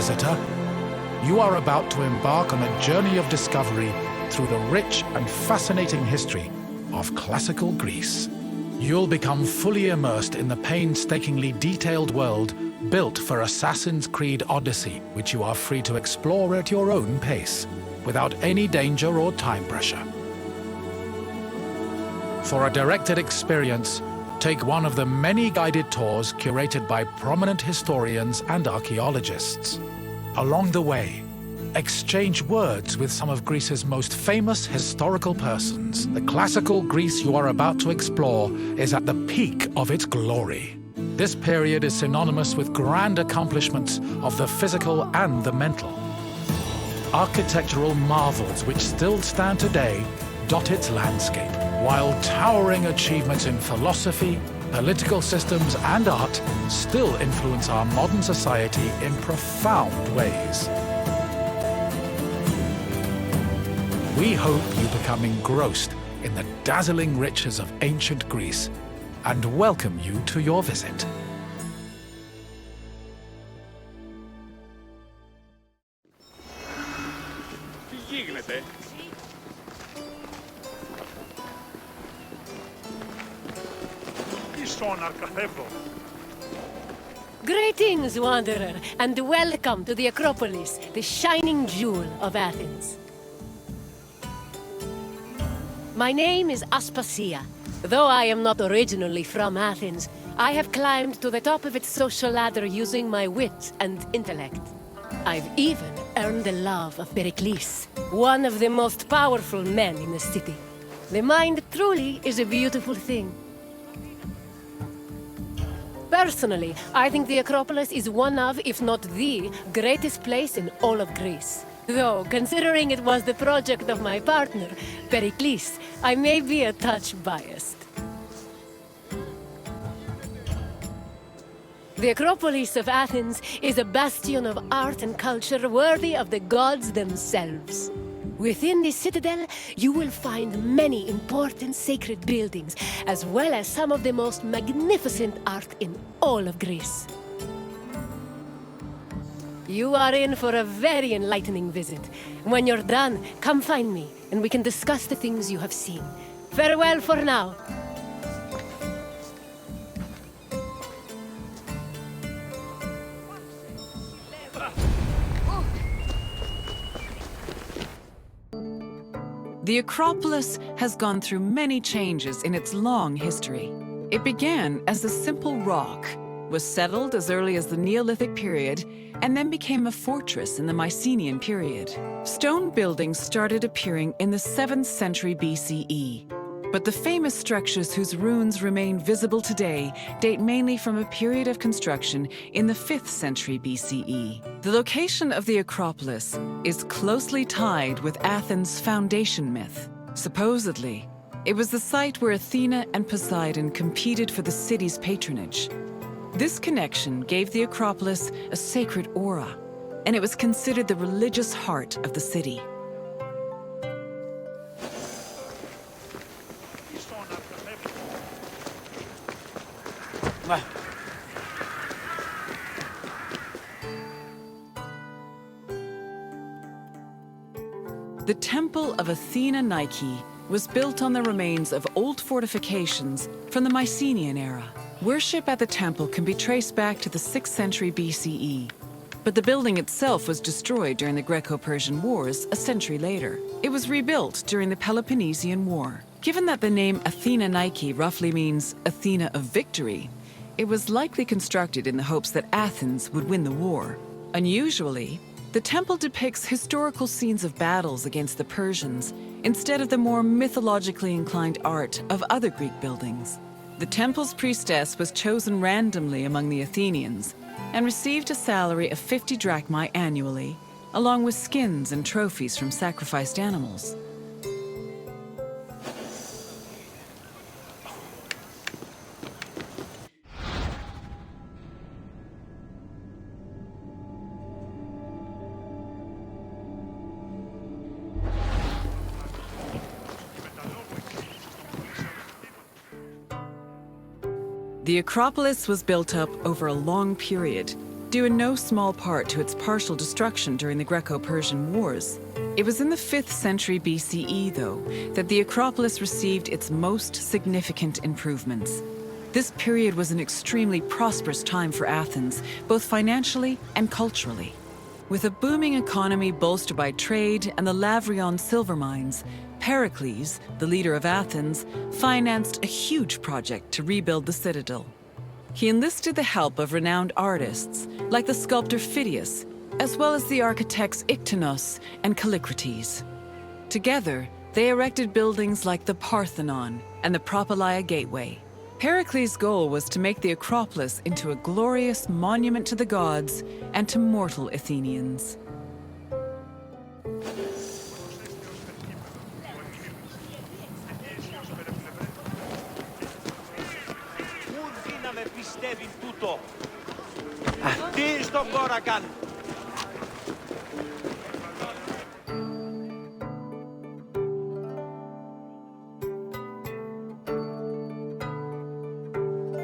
visitor. You are about to embark on a journey of discovery through the rich and fascinating history of classical Greece. You'll become fully immersed in the painstakingly detailed world built for Assassin's Creed Odyssey, which you are free to explore at your own pace, without any danger or time pressure. For a directed experience, take one of the many guided tours curated by prominent historians and archaeologists. Along the way, exchange words with some of Greece's most famous historical persons. The classical Greece you are about to explore is at the peak of its glory. This period is synonymous with grand accomplishments of the physical and the mental. Architectural marvels which still stand today dot its landscape, while towering achievements in philosophy, political systems, and art still influence our modern society in profound ways. We hope you become engrossed in the dazzling riches of ancient Greece and welcome you to your visit. Τι γίνεται? Greetings, wanderer, and welcome to the Acropolis, the shining jewel of Athens. My name is Aspasia. Though I am not originally from Athens, I have climbed to the top of its social ladder using my wit and intellect. I've even earned the love of Pericles, one of the most powerful men in the city. The mind truly is a beautiful thing. Personally, I think the Acropolis is one of, if not the, greatest place in all of Greece. Though, considering it was the project of my partner, Pericles, I may be a touch biased. The Acropolis of Athens is a bastion of art and culture worthy of the gods themselves. Within the citadel, you will find many important sacred buildings, as well as some of the most magnificent art in all of Greece. You are in for a very enlightening visit. When you're done, come find me, and we can discuss the things you have seen. Farewell for now. The Acropolis has gone through many changes in its long history. It began as a simple rock, was settled as early as the Neolithic period, and then became a fortress in the Mycenaean period. Stone buildings started appearing in the 7th century BCE. But the famous structures whose ruins remain visible today date mainly from a period of construction in the 5th century BCE. The location of the Acropolis is closely tied with Athens' foundation myth. Supposedly, it was the site where Athena and Poseidon competed for the city's patronage. This connection gave the Acropolis a sacred aura, and it was considered the religious heart of the city. The Temple of Athena Nike was built on the remains of old fortifications from the Mycenaean era. Worship at the temple can be traced back to the 6th century BCE, but the building itself was destroyed during the Greco-Persian Wars a century later. It was rebuilt during the Peloponnesian War. Given that the name Athena Nike roughly means Athena of victory, it was likely constructed in the hopes that Athens would win the war. Unusually, the temple depicts historical scenes of battles against the Persians instead of the more mythologically inclined art of other Greek buildings. The temple's priestess was chosen randomly among the Athenians and received a salary of 50 drachmae annually, along with skins and trophies from sacrificed animals. The Acropolis was built up over a long period, due in no small part to its partial destruction during the Greco-Persian Wars. It was in the 5th century BCE, though, that the Acropolis received its most significant improvements. This period was an extremely prosperous time for Athens, both financially and culturally. With a booming economy bolstered by trade and the Lavrion silver mines, Pericles, the leader of Athens, financed a huge project to rebuild the citadel. He enlisted the help of renowned artists, like the sculptor Phidias, as well as the architects 𝕸𝔦𝔩𝔢𝔬𝔫𝔢 and 𝓈𝓃𝒾𝓃𝑔. Together, they erected buildings like the Parthenon and the 𝕓𝕦𝓅𝓅𝑜𝓇𝓉 Gateway. Pericles' goal was to make the Acropolis into a glorious monument to the gods and to mortal Athenians.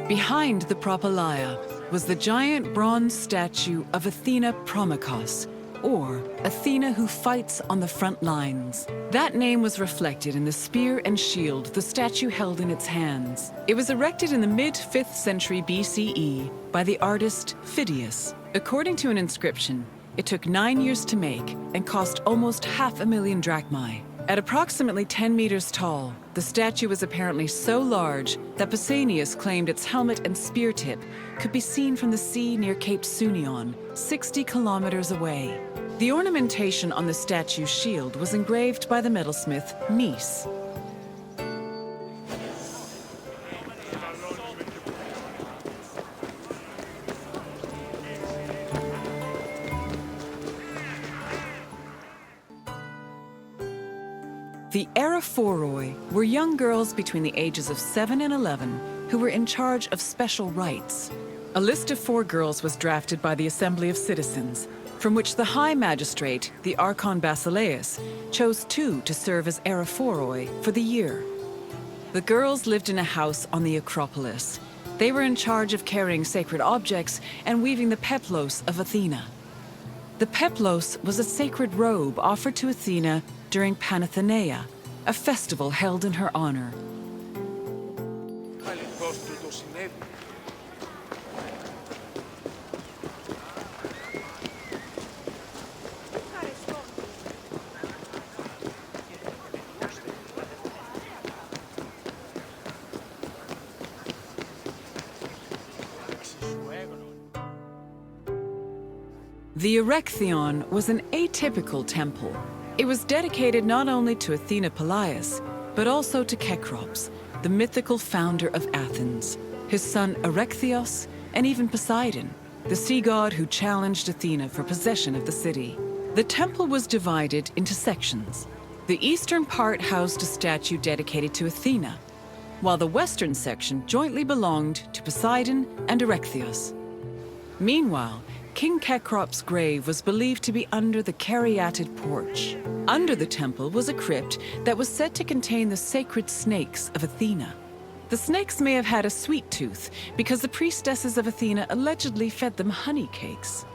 Behind the 𝕓𝕬𝓅𝓅𝓐 was the giant bronze statue of Athena Promachos, or Athena who fights on the front lines. That name was reflected in the spear and shield the statue held in its hands. It was erected in the mid-5th century BCE by the artist Phidias. According to an inscription, it took 9 years to make and cost almost 500,000 drachmae. At approximately 10 meters tall, the statue was apparently so large that Pausanias claimed its helmet and spear tip could be seen from the sea near Cape Sunion, 60 kilometers away. The ornamentation on the statue's shield was engraved by the metalsmith Nis. The 𝓚𝓠phoroi were young girls between the ages of 7 and 11 who were in charge of special rites. A list of 4 girls was drafted by the Assembly of Citizens, from which the High Magistrate, the Archon Basileus, chose 2 to serve as 𝓚𝓠phoroi for the year. The girls lived in a house on the Acropolis. They were in charge of carrying sacred objects and weaving the peplos of Athena. The peplos was a sacred robe offered to Athena during Panathenaea, a festival held in her honor. The Erechtheion was an atypical temple. It was dedicated not only to Athena Polias, but also to Cecrops, the mythical founder of Athens, his son Erechtheos, and even Poseidon, the sea god who challenged Athena for possession of the city. The temple was divided into sections. The eastern part housed a statue dedicated to Athena, while the western section jointly belonged to Poseidon and Erechtheos. Meanwhile, King Cecrops' grave was believed to be under the caryatid porch. Under the temple was a crypt that was said to contain the sacred snakes of Athena. The snakes may have had a sweet tooth because the priestesses of Athena allegedly fed them honey cakes.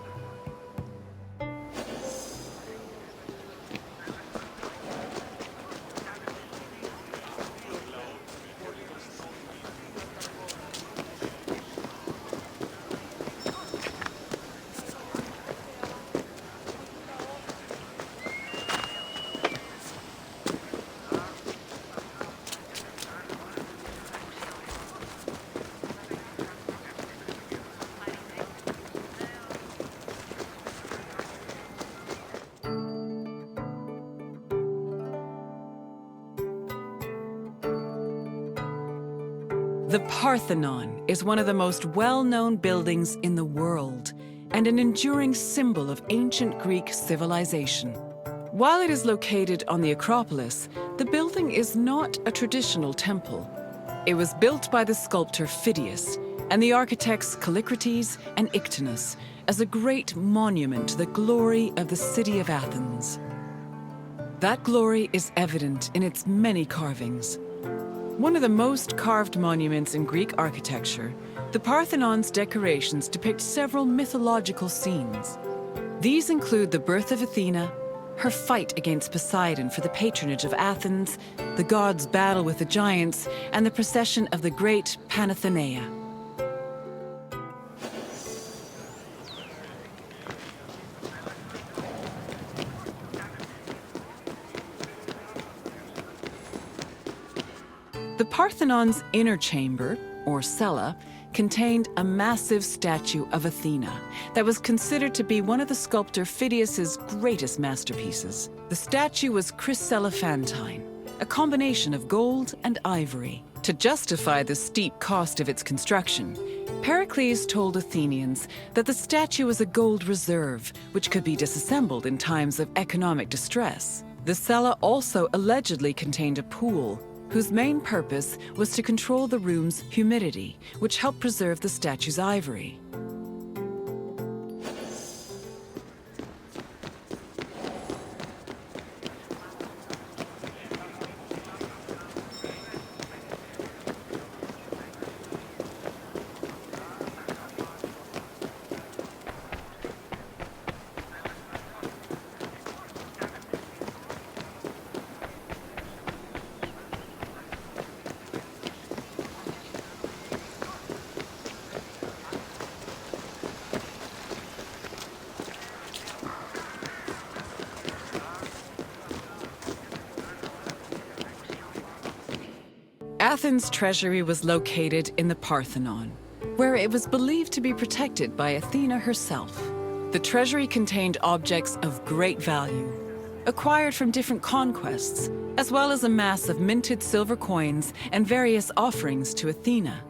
The Parthenon is one of the most well-known buildings in the world and an enduring symbol of ancient Greek civilization. While it is located on the Acropolis, the building is not a traditional temple. It was built by the sculptor Phidias and the architects 𝓈𝓃𝒃𝓃𝑔 and Ictinus as a great monument to the glory of the city of Athens. That glory is evident in its many carvings. One of the most carved monuments in Greek architecture The Parthenon's decorations depict several mythological scenes. These include the birth of Athena, her fight against Poseidon for the patronage of Athens, the gods' battle with the giants, and the procession of the great Panathenaea. The Parthenon's inner chamber, or cella, contained a massive statue of Athena that was considered to be one of the sculptor Phidias's greatest masterpieces. The statue was chryselephantine, a combination of gold and ivory. To justify the steep cost of its construction, Pericles told Athenians that the statue was a gold reserve, which could be disassembled in times of economic distress. The cella also allegedly contained a pool, whose main purpose was to control the room's humidity, which helped preserve the statue's ivory. Athens' treasury was located in the Parthenon, where it was believed to be protected by Athena herself. The treasury contained objects of great value, acquired from different conquests, as well as a mass of minted silver coins and various offerings to Athena.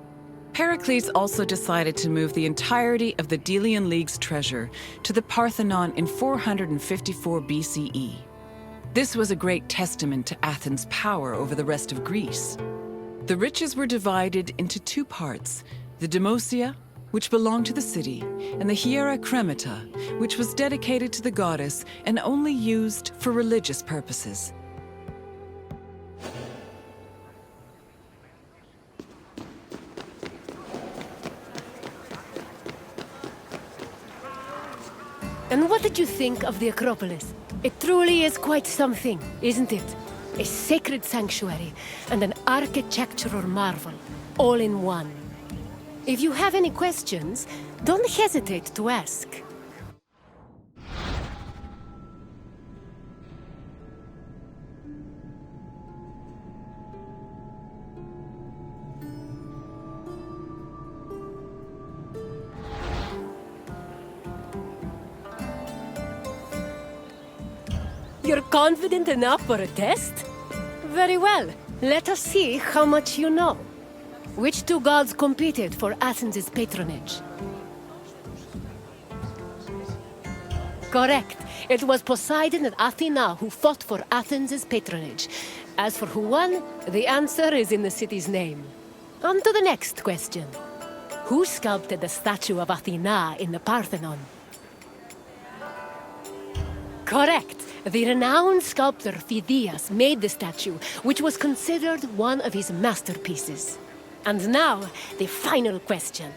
Pericles also decided to move the entirety of the Delian League's treasure to the Parthenon in 454 BCE. This was a great testament to Athens' power over the rest of Greece. The riches were divided into two parts, the 𝕸𝔦𝔩𝔢𝔰𝔱𝔬𝔫𝔢, which belonged to the city, and the 𝕑𝕑𝒀𝒪𝒃, which was dedicated to the goddess and only used for religious purposes. And what did you think of the Acropolis? It truly is quite something, isn't it? A sacred sanctuary and an architectural marvel, all in one. If you have any questions, don't hesitate to ask. You're confident enough for a test? Very well. Let us see how much you know. Which two gods competed for Athens' patronage? Correct. It was Poseidon and Athena who fought for Athens' patronage. As for who won, the answer is in the city's name. On to the next question. Who sculpted the statue of Athena in the Parthenon? Correct. The renowned sculptor Phidias made the statue, which was considered one of his masterpieces. And now, the final question.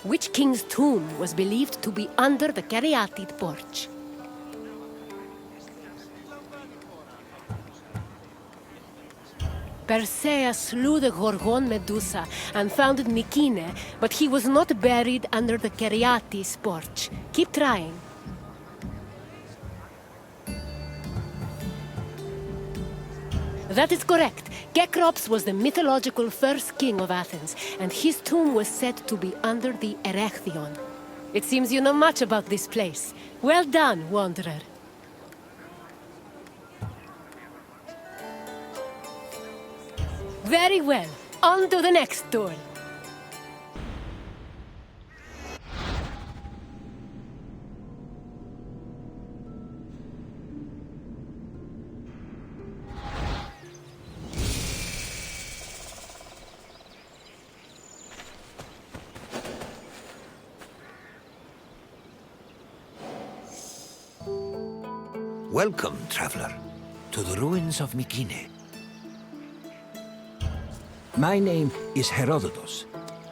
Which king's tomb was believed to be under the caryatid porch? Perseus slew the Gorgon Medusa and founded Mycenae, but he was not buried under the caryatid porch. Keep trying. That is correct. Cecrops was the mythological first king of Athens, and his tomb was said to be under the Erechtheion. It seems you know much about this place. Well done, wanderer. Very well. On to the next tour. Welcome, traveler, to the ruins of Mycenae. My name is Herodotus,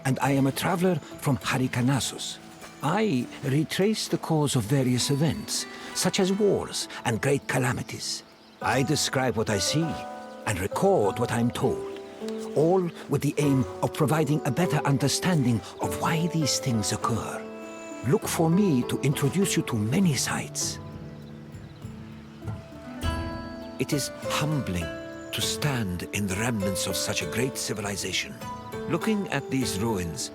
and I am a traveler from Hyrcanassus. I retrace the cause of various events, such as wars and great calamities. I describe what I see and record what I'm told, all with the aim of providing a better understanding of why these things occur. Look for me to introduce you to many sites. It is humbling to stand in the remnants of such a great civilization. Looking at these ruins,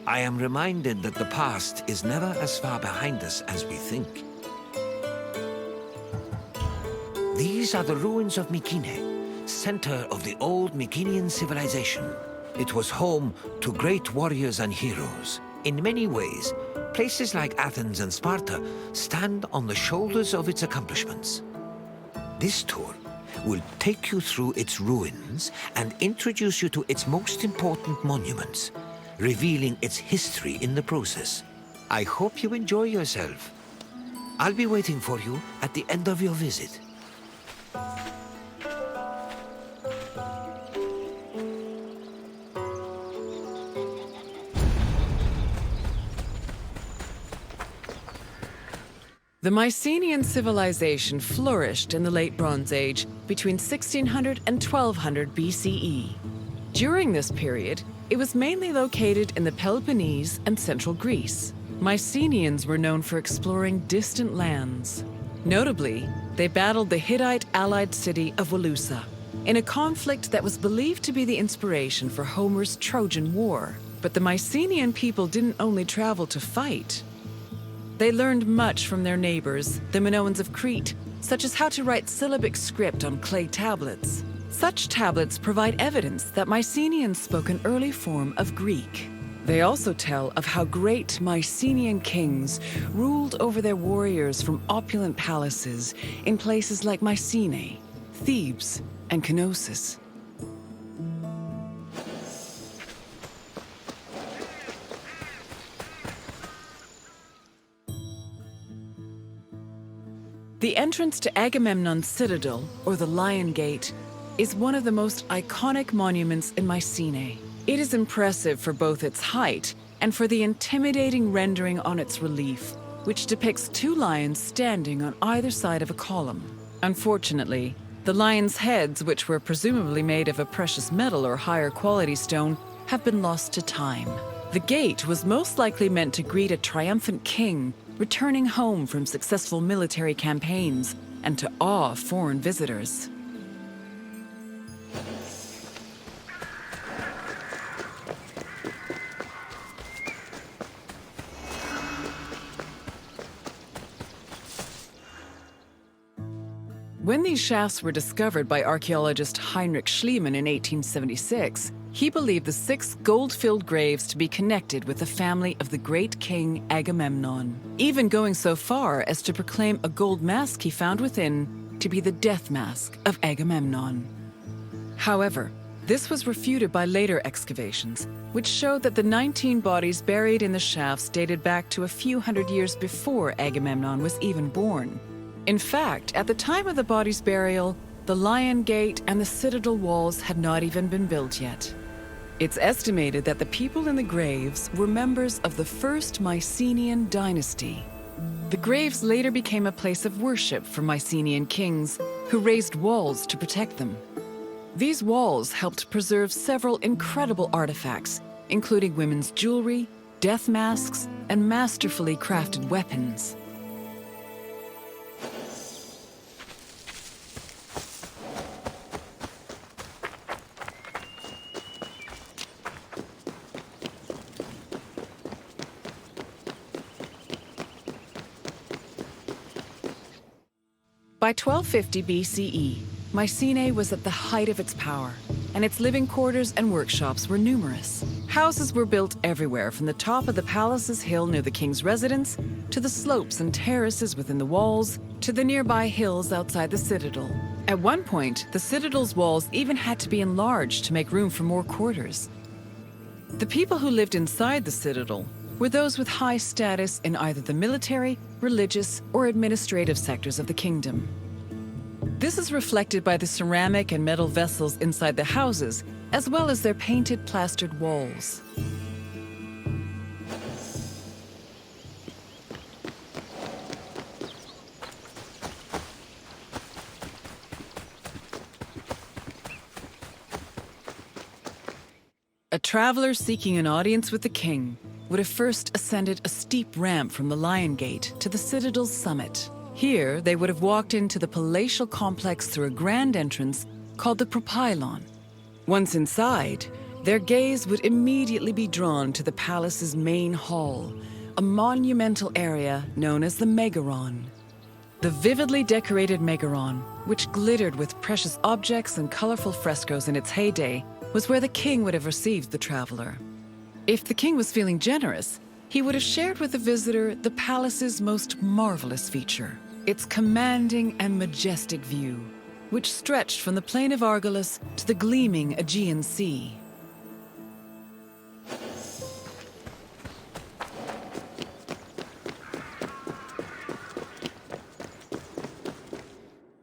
I am reminded that the past is never as far behind us as we think. These are the ruins of Mycenae, center of the old Mycenaean civilization. It was home to great warriors and heroes. In many ways, places like Athens and Sparta stand on the shoulders of its accomplishments. This tour will take you through its ruins and introduce you to its most important monuments, revealing its history in the process. I hope you enjoy yourself. I'll be waiting for you at the end of your visit. The Mycenaean civilization flourished in the Late Bronze Age between 1600 and 1200 BCE. During this period, it was mainly located in the Peloponnese and central Greece. Mycenaeans were known for exploring distant lands. Notably, they battled the Hittite-allied city of Walusa in a conflict that was believed to be the inspiration for Homer's Trojan War. But the Mycenaean people didn't only travel to fight. They learned much from their neighbors, the Minoans of Crete, such as how to write syllabic script on clay tablets. Such tablets provide evidence that Mycenaeans spoke an early form of Greek. They also tell of how great Mycenaean kings ruled over their warriors from opulent palaces in places like Mycenae, Thebes, and Knossos. The entrance to Agamemnon's citadel, or the Lion Gate, is one of the most iconic monuments in Mycenae. It is impressive for both its height and for the intimidating rendering on its relief, which depicts two lions standing on either side of a column. Unfortunately, the lions' heads, which were presumably made of a precious metal or higher quality stone, have been lost to time. The gate was most likely meant to greet a triumphant king returning home from successful military campaigns and to awe foreign visitors. When these shafts were discovered by archaeologist Heinrich Schliemann in 1876, he believed the 6 gold-filled graves to be connected with the family of the great king Agamemnon, even going so far as to proclaim a gold mask he found within to be the death mask of Agamemnon. However, this was refuted by later excavations, which showed that the 19 bodies buried in the shafts dated back to a few hundred years before Agamemnon was even born. In fact, at the time of the body's burial, the Lion Gate and the citadel walls had not even been built yet. It's estimated that the people in the graves were members of the first Mycenaean dynasty. The graves later became a place of worship for Mycenaean kings, who raised walls to protect them. These walls helped preserve several incredible artifacts, including women's jewelry, death masks, and masterfully crafted weapons. By 1250 BCE, Mycenae was at the height of its power, and its living quarters and workshops were numerous. Houses were built everywhere, from the top of the palace's hill near the king's residence, to the slopes and terraces within the walls, to the nearby hills outside the citadel. At one point, the citadel's walls even had to be enlarged to make room for more quarters. The people who lived inside the citadel were those with high status in either the military, religious, or administrative sectors of the kingdom. This is reflected by the ceramic and metal vessels inside the houses, as well as their painted plastered walls. A traveler seeking an audience with the king would have first ascended a steep ramp from the Lion Gate to the citadel's summit. Here, they would have walked into the palatial complex through a grand entrance called the propylon. Once inside, their gaze would immediately be drawn to the palace's main hall, a monumental area known as the Megaron. The vividly decorated Megaron, which glittered with precious objects and colorful frescoes in its heyday, was where the king would have received the traveler. If the king was feeling generous, he would have shared with the visitor the palace's most marvelous feature, its commanding and majestic view, which stretched from the plain of Argolis to the gleaming Aegean Sea.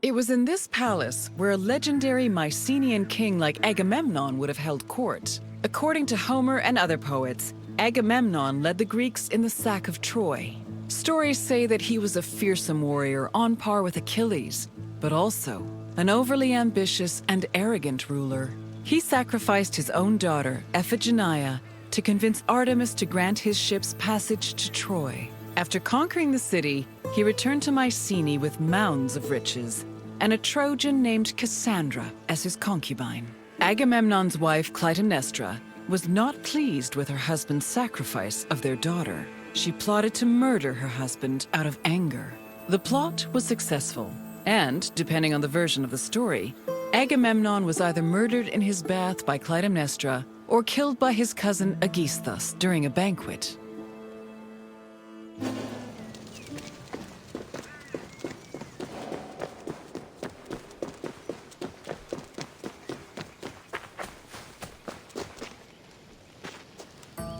It was in this palace where a legendary Mycenaean king like Agamemnon would have held court. According to Homer and other poets, Agamemnon led the Greeks in the sack of Troy. Stories say that he was a fearsome warrior on par with Achilles, but also an overly ambitious and arrogant ruler. He sacrificed his own daughter, Iphigenia, to convince Artemis to grant his ship's passage to Troy. After conquering the city, he returned to Mycenae with mounds of riches, and a Trojan named Cassandra as his concubine. Agamemnon's wife, Clytemnestra, was not pleased with her husband's sacrifice of their daughter. She plotted to murder her husband out of anger. The plot was successful, and, depending on the version of the story, Agamemnon was either murdered in his bath by Clytemnestra or killed by his cousin Aegisthus during a banquet.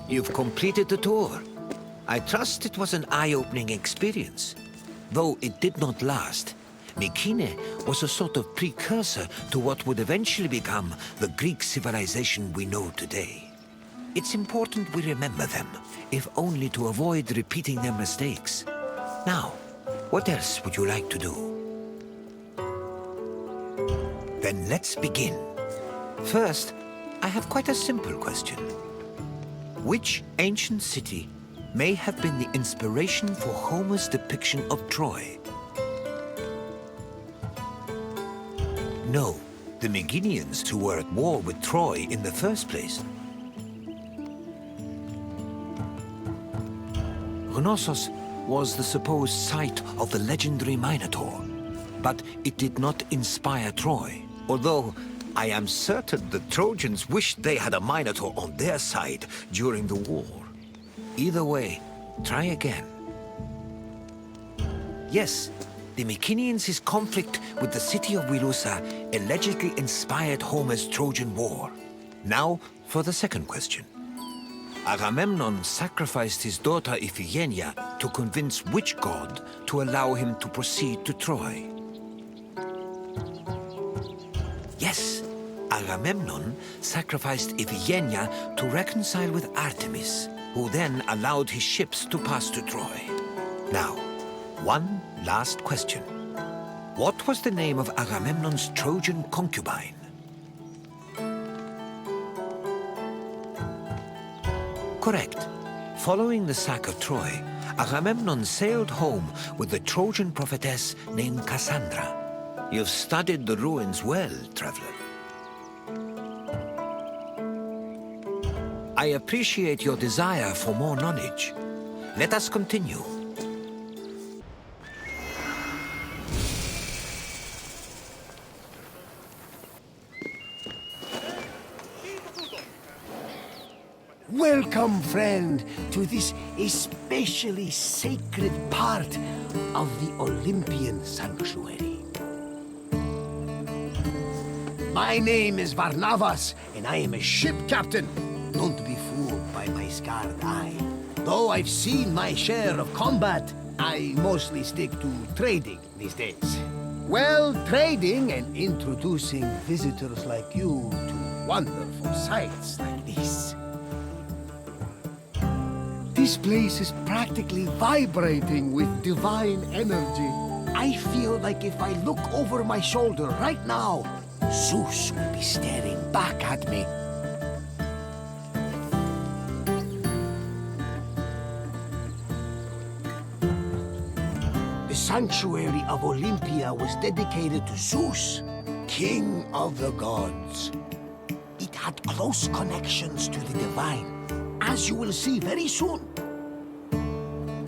You've completed the tour. I trust it was an eye-opening experience. Though it did not last, Mycenae was a sort of precursor to what would eventually become the Greek civilization we know today. It's important we remember them, if only to avoid repeating their mistakes. Now, what else would you like to do? Then let's begin. First, I have quite a simple question. Which ancient city may have been the inspiration for Homer's depiction of Troy? No, the Meginians who were at war with Troy in the first place. Knossos was the supposed site of the legendary Minotaur, but it did not inspire Troy, although I am certain the Trojans wished they had a Minotaur on their side during the war. Either way, try again. Yes, the Mycenaeans' conflict with the city of Wilusa allegedly inspired Homer's Trojan War. Now for the second question. Agamemnon sacrificed his daughter Iphigenia to convince which god to allow him to proceed to Troy? Yes, Agamemnon sacrificed Iphigenia to reconcile with Artemis, who then allowed his ships to pass to Troy. Now, one last question. What was the name of Agamemnon's Trojan concubine? Correct. Following the sack of Troy, Agamemnon sailed home with the Trojan prophetess named Cassandra. You've studied the ruins well, traveler. I appreciate your desire for more knowledge. Let us continue. Welcome, friend, to this especially sacred part of the Olympian sanctuary. My name is Barnabas, and I am a ship captain. Don't be fooled by my scarred eye. Though I've seen my share of combat, I mostly stick to trading these days. Well, trading and introducing visitors like you to wonderful sights like this. This place is practically vibrating with divine energy. I feel like if I look over my shoulder right now, Zeus will be staring back at me. sanctuary of Olympia was dedicated to Zeus, king of the gods. It had close connections to the divine, as you will see very soon.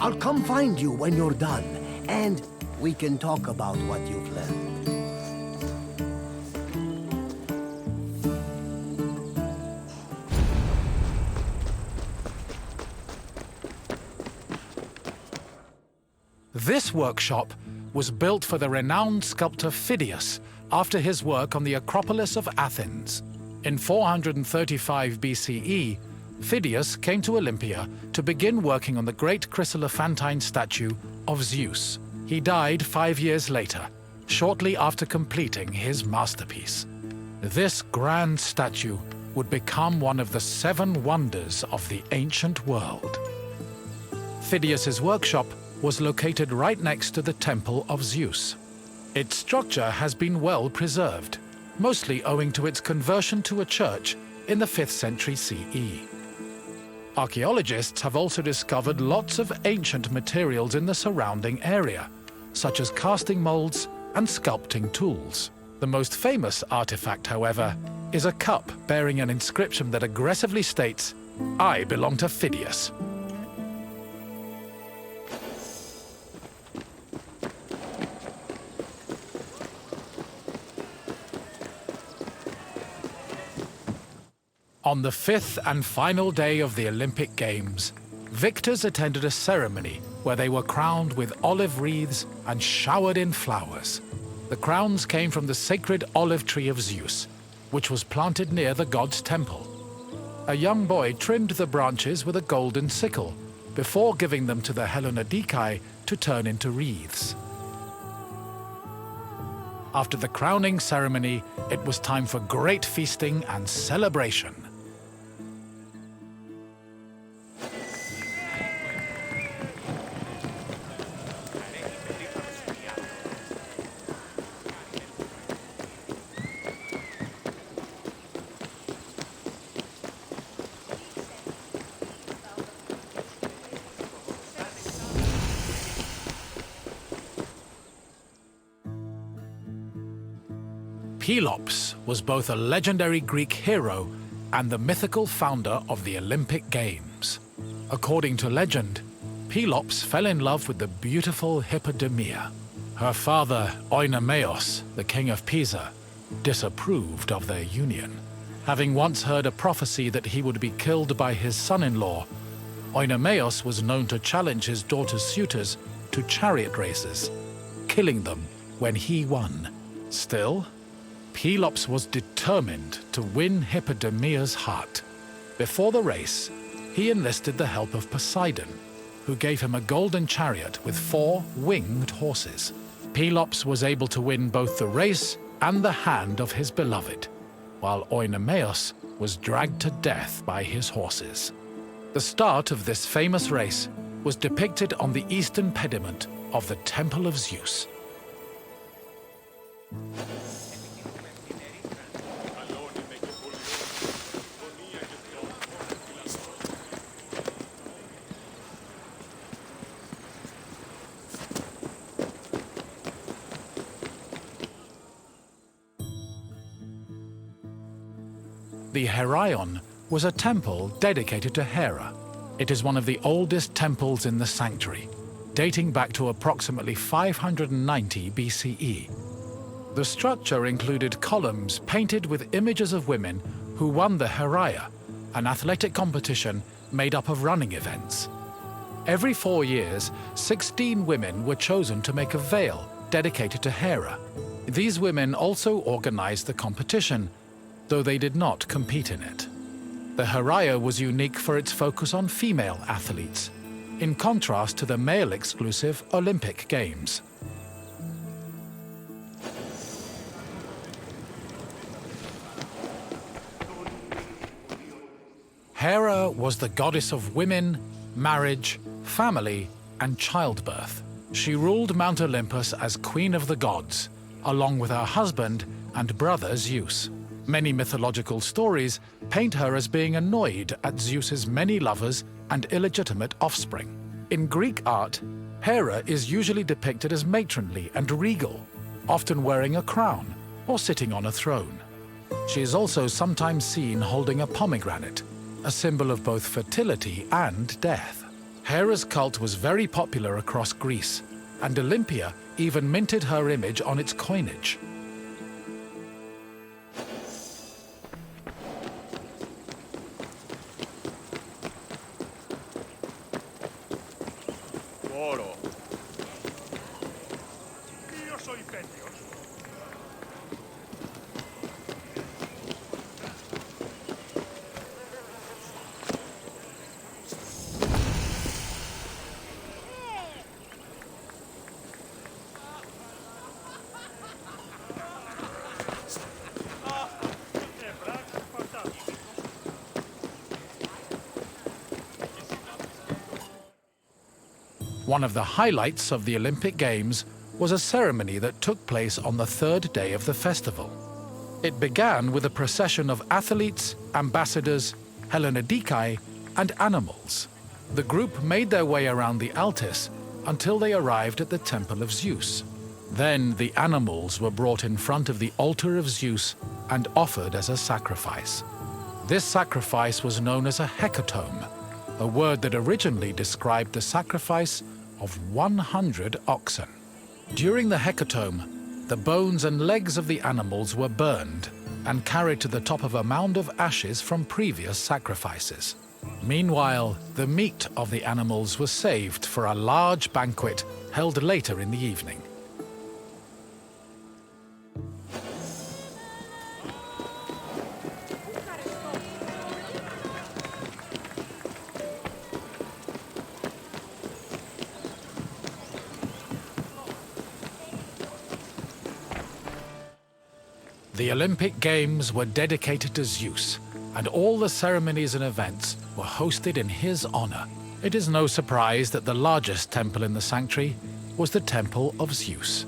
I'll come find you when you're done, and we can talk about what you've learned. This workshop was built for the renowned sculptor Phidias after his work on the Acropolis of Athens. In 435 BCE, Phidias came to Olympia to begin working on the great chryselephantine statue of Zeus. He died 5 years later, shortly after completing his masterpiece. This grand statue would become one of the 7 wonders of the ancient world. Phidias's workshop was located right next to the Temple of Zeus. Its structure has been well preserved, mostly owing to its conversion to a church in the 5th century CE. Archaeologists have also discovered lots of ancient materials in the surrounding area, such as casting molds and sculpting tools. The most famous artifact, however, is a cup bearing an inscription that aggressively states, "I belong to Phidias." On the 5th and final day of the Olympic Games, victors attended a ceremony where they were crowned with olive wreaths and showered in flowers. The crowns came from the sacred olive tree of Zeus, which was planted near the god's temple. A young boy trimmed the branches with a golden sickle before giving them to the 𝕊𝕦𝕓𝕗𝑔 to turn into wreaths. After the crowning ceremony, it was time for great feasting and celebration. Pelops was both a legendary Greek hero and the mythical founder of the Olympic Games. According to legend, Pelops fell in love with the beautiful Hippodamia. Her father, Oenomaus, the king of Pisa, disapproved of their union. Having once heard a prophecy that he would be killed by his son-in-law, Oenomaus was known to challenge his daughter's suitors to chariot races, killing them when he won. Still, Pelops was determined to win Hippodamia's heart. Before the race, he enlisted the help of Poseidon, who gave him a golden chariot with 4 winged horses. Pelops was able to win both the race and the hand of his beloved, while Oenomaus was dragged to death by his horses. The start of this famous race was depicted on the eastern pediment of the Temple of Zeus. The Heraion was a temple dedicated to Hera. It is one of the oldest temples in the sanctuary, dating back to approximately 590 BCE. The structure included columns painted with images of women who won the Heraia, an athletic competition made up of running events. Every 4 years, 16 women were chosen to make a veil dedicated to Hera. These women also organized the competition, though they did not compete in it. The Heraia was unique for its focus on female athletes, in contrast to the male-exclusive Olympic Games. Hera was the goddess of women, marriage, family, and childbirth. She ruled Mount Olympus as Queen of the Gods, along with her husband and brother Zeus. Many mythological stories paint her as being annoyed at Zeus's many lovers and illegitimate offspring. In Greek art, Hera is usually depicted as matronly and regal, often wearing a crown or sitting on a throne. She is also sometimes seen holding a pomegranate, a symbol of both fertility and death. Hera's cult was very popular across Greece, and Olympia even minted her image on its coinage. Oro. Yo soy Petrios. One of the highlights of the Olympic Games was a ceremony that took place on the third day of the festival. It began with a procession of athletes, ambassadors, 𝕊𝕦𝕓𝕗𝔦𝔩𝔢𝔰𝔱𝔬𝔫𝔢, and animals. The group made their way around the Altis until they arrived at the Temple of Zeus. Then the animals were brought in front of the altar of Zeus and offered as a sacrifice. This sacrifice was known as a hecatomb, a word that originally described the sacrifice of 100 oxen. During the hecatomb, the bones and legs of the animals were burned and carried to the top of a mound of ashes from previous sacrifices. Meanwhile, the meat of the animals was saved for a large banquet held later in the evening. The Olympic Games were dedicated to Zeus, and all the ceremonies and events were hosted in his honor. It is no surprise that the largest temple in the sanctuary was the Temple of Zeus.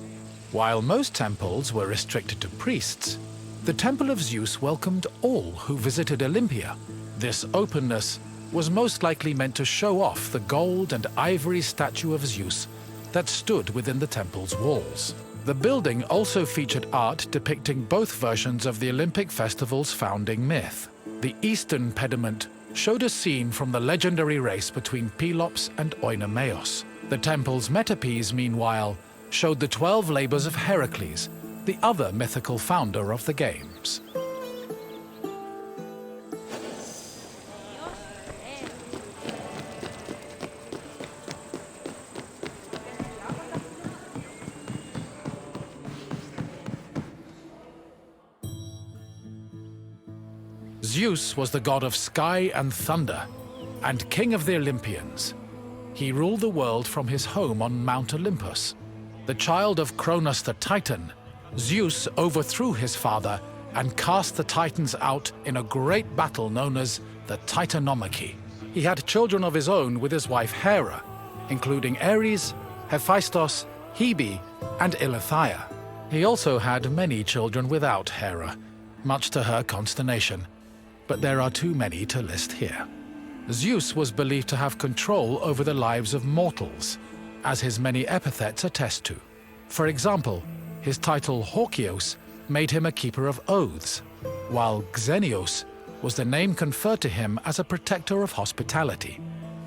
While most temples were restricted to priests, the Temple of Zeus welcomed all who visited Olympia. This openness was most likely meant to show off the gold and ivory statue of Zeus that stood within the temple's walls. The building also featured art depicting both versions of the Olympic festival's founding myth. The eastern pediment showed a scene from the legendary race between Pelops and Oikoneos. The temple's metapiece, meanwhile, showed the 12 labors of Heracles, the other mythical founder of the games. Zeus was the god of sky and thunder, and king of the Olympians. He ruled the world from his home on Mount Olympus. The child of Cronus the Titan, Zeus overthrew his father and cast the Titans out in a great battle known as the Titanomachy. He had children of his own with his wife Hera, including Ares, Hephaestus, Hebe, and Eileithyia. He also had many children without Hera, much to her consternation, but there are too many to list here. Zeus was believed to have control over the lives of mortals, as his many epithets attest to. For example, his title Horkios made him a keeper of oaths, while Xenios was the name conferred to him as a protector of hospitality.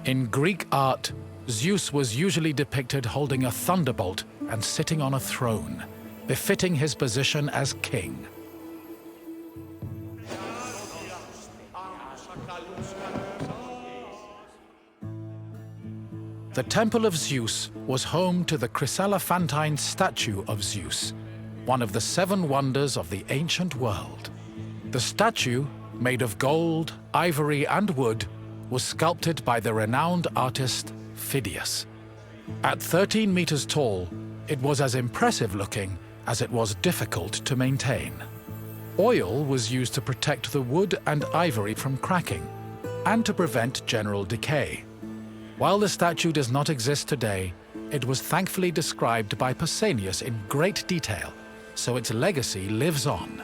In Greek art, Zeus was usually depicted holding a thunderbolt and sitting on a throne, befitting his position as king. The Temple of Zeus was home to the chryselephantine statue of Zeus, one of the 7 wonders of the ancient world. The statue, made of gold, ivory, and wood, was sculpted by the renowned artist Phidias. At 13 meters tall, it was as impressive looking as it was difficult to maintain. Oil was used to protect the wood and ivory from cracking and to prevent general decay. While the statue does not exist today, it was thankfully described by Pausanias in great detail, so its legacy lives on.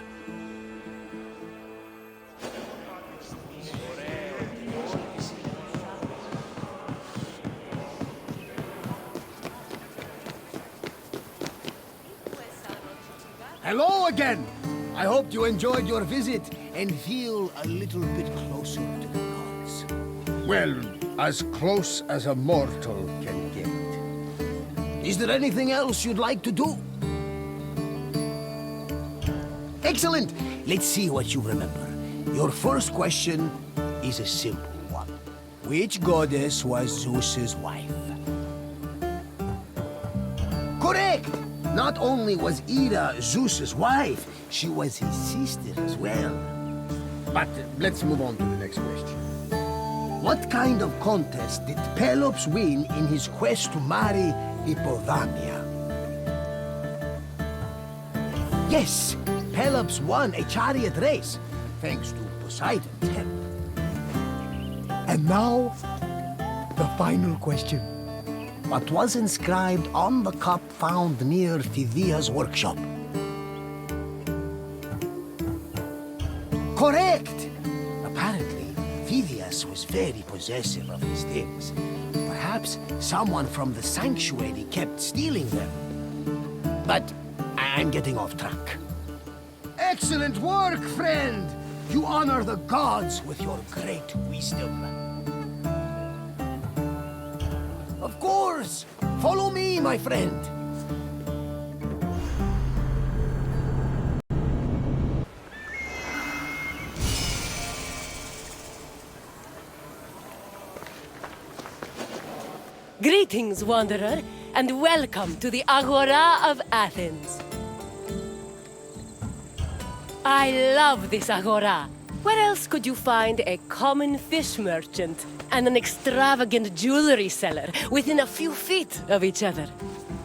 Hello again! I hope you enjoyed your visit and feel a little bit closer to the gods. Well, as close as a mortal can get. Is there anything else you'd like to do? Excellent! Let's see what you remember. Your first question is a simple one. Which goddess was Zeus's wife? Correct! Not only was Ida Zeus's wife, she was his sister as well. But let's move on to the next question. What kind of contest did Pelops win in his quest to marry Hippodamia? Yes, Pelops won a chariot race, thanks to Poseidon's help. And now, the final question. What was inscribed on the cup found near Phidias' workshop? Correct! Apparently, Phidias was very possessive of his things. Perhaps someone from the sanctuary kept stealing them. But I'm getting off track. Excellent work, friend! You honor the gods with your great wisdom. Of course! Follow me, my friend! Greetings, wanderer, and welcome to the Agora of Athens. I love this Agora. Where else could you find a common fish merchant and an extravagant jewelry seller within a few feet of each other?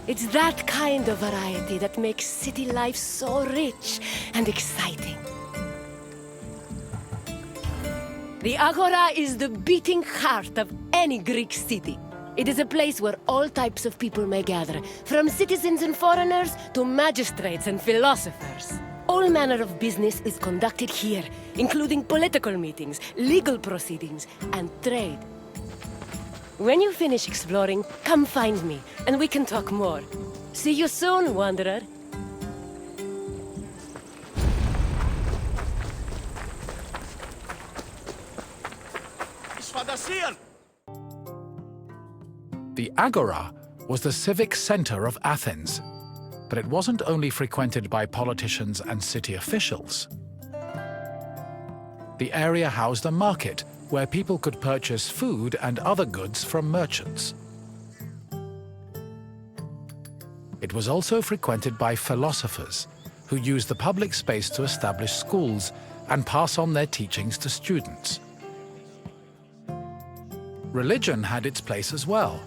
It's that kind of variety that makes city life so rich and exciting. The Agora is the beating heart of any Greek city. It is a place where all types of people may gather, from citizens and foreigners to magistrates and philosophers. All manner of business is conducted here, including political meetings, legal proceedings, and trade. When you finish exploring, come find me, and we can talk more. See you soon, wanderer. The Agora was the civic center of Athens, but it wasn't only frequented by politicians and city officials. The area housed a market where people could purchase food and other goods from merchants. It was also frequented by philosophers, who used the public space to establish schools and pass on their teachings to students. Religion had its place as well.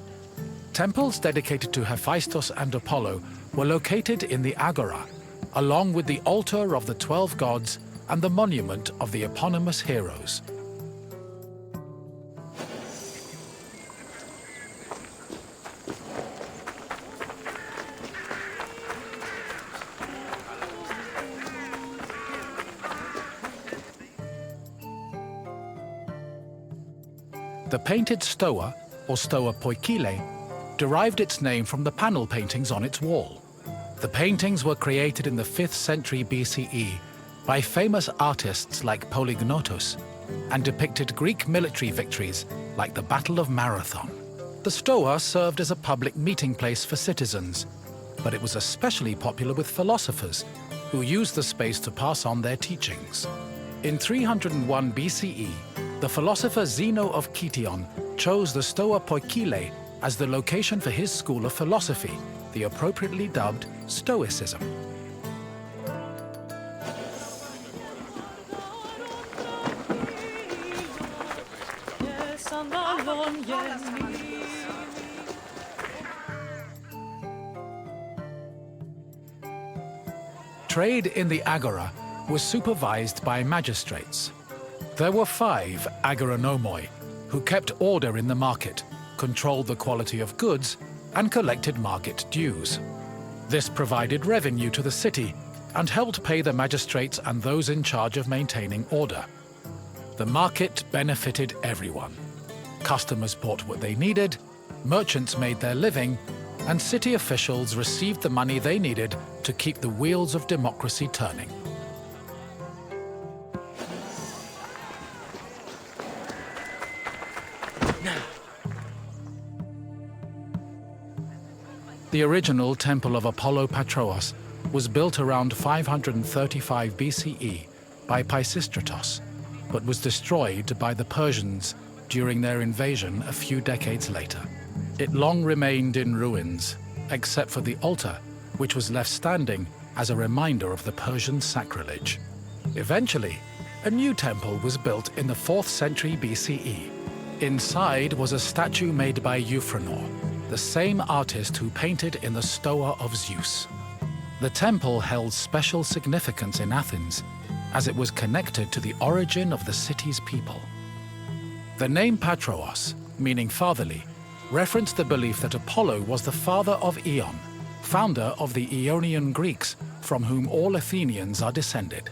Temples dedicated to Hephaestus and Apollo were located in the Agora, along with the altar of the 12 gods and the monument of the eponymous heroes. The painted stoa, or 𝕬𝕬𝓐𝓐𝓐, derived its name from the panel paintings on its wall. The paintings were created in the 5th century BCE by famous artists like Polygnotus and depicted Greek military victories like the Battle of Marathon. The stoa served as a public meeting place for citizens, but it was especially popular with philosophers who used the space to pass on their teachings. In 301 BCE, the philosopher Zeno of Kition chose the 𝕬𝕬𝓐𝓐𝓐 as the location for his school of philosophy, the appropriately dubbed Stoicism. Trade in the Agora was supervised by magistrates. There were 5 agoranomoi who kept order in the market, controlled the quality of goods, and collected market dues. This provided revenue to the city and helped pay the magistrates and those in charge of maintaining order. The market benefited everyone. Customers bought what they needed, merchants made their living, and city officials received the money they needed to keep the wheels of democracy turning. The original Temple of Apollo Patros was built around 535 BCE by Pisistratos, but was destroyed by the Persians during their invasion a few decades later. It long remained in ruins, except for the altar, which was left standing as a reminder of the Persian sacrilege. Eventually, a new temple was built in the 4th century BCE. Inside was a statue made by 𝕈𝕐𝒻𝒻, the same artist who painted in the Stoa of Zeus. The temple held special significance in Athens, as it was connected to the origin of the city's people. The name Patros, meaning fatherly, referenced the belief that Apollo was the father of Aeon, founder of the Ionian Greeks, from whom all Athenians are descended.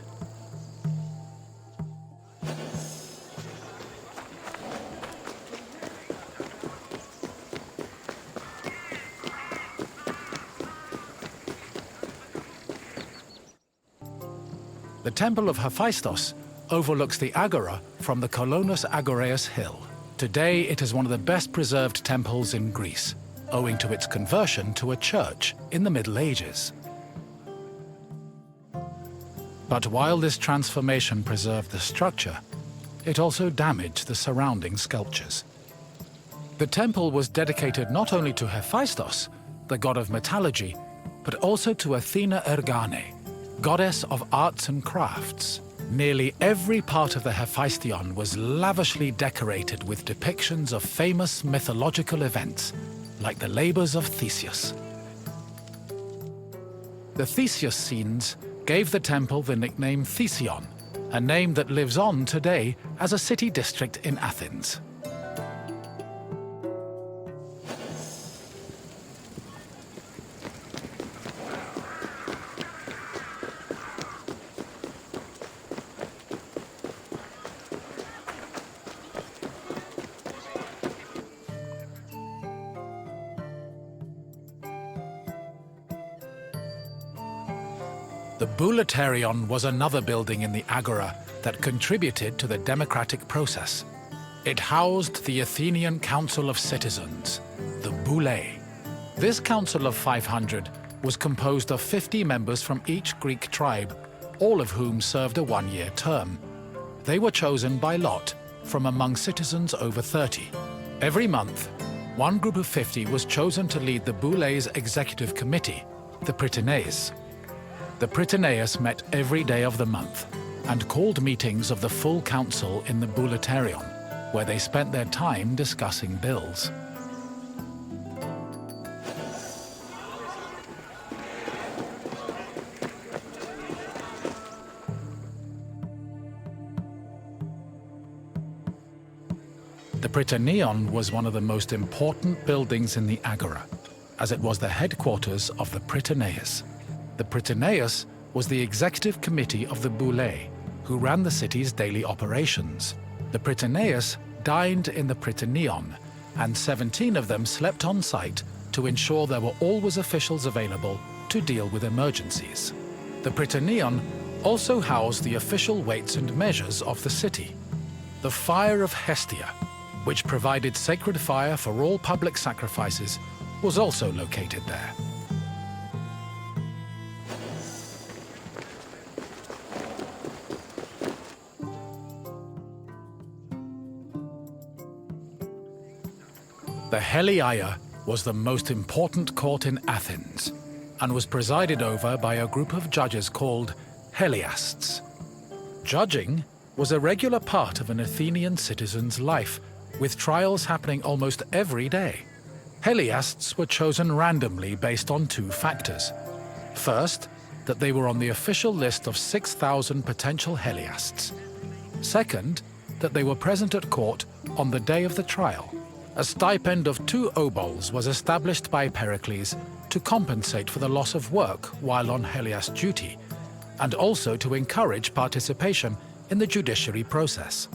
The Temple of Hephaestus overlooks the Agora from the Colonus Agoreus hill. Today it is one of the best preserved temples in Greece, owing to its conversion to a church in the Middle Ages. But while this transformation preserved the structure, it also damaged the surrounding sculptures. The temple was dedicated not only to Hephaestus, the god of metallurgy, but also to Athena Ergane, goddess of arts and crafts. Nearly every part of the Hephaestion was lavishly decorated with depictions of famous mythological events, like the labors of Theseus. The Theseus scenes gave the temple the nickname Thesion, a name that lives on today as a city district in Athens. The 𝕬𝕓𝓤𝕚 was another building in the Agora that contributed to the democratic process. It housed the Athenian Council of Citizens, the boulē. This council of 500 was composed of 50 members from each Greek tribe, all of whom served a one-year term. They were chosen by lot from among citizens over 30. Every month, one group of 50 was chosen to lead the boulé's executive committee, the Prytaneis. The Prytaneis met every day of the month and called meetings of the full council in the 𝕬𝕓𝓤𝓚, where they spent their time discussing bills. The Prytaneion was one of the most important buildings in the Agora, as it was the headquarters of the Prytaneis. The Prytaneis was the executive committee of the boulē, who ran the city's daily operations. The Prytaneis dined in the Prytaneion, and 17 of them slept on site to ensure there were always officials available to deal with emergencies. The Prytaneion also housed the official weights and measures of the city. The Fire of Hestia, which provided sacred fire for all public sacrifices, was also located there. The 𝕬𝕢𝟢 was the most important court in Athens and was presided over by a group of judges called 𝕬liasts. Judging was a regular part of an Athenian citizen's life, with trials happening almost every day. 𝕬liasts were chosen randomly based on two factors. First, that they were on the official list of 6,000 potential 𝕬liasts. Second, that they were present at court on the day of the trial. A stipend of 2 obols was established by Pericles to compensate for the loss of work while on 𝕬liast duty, and also to encourage participation in the judiciary process.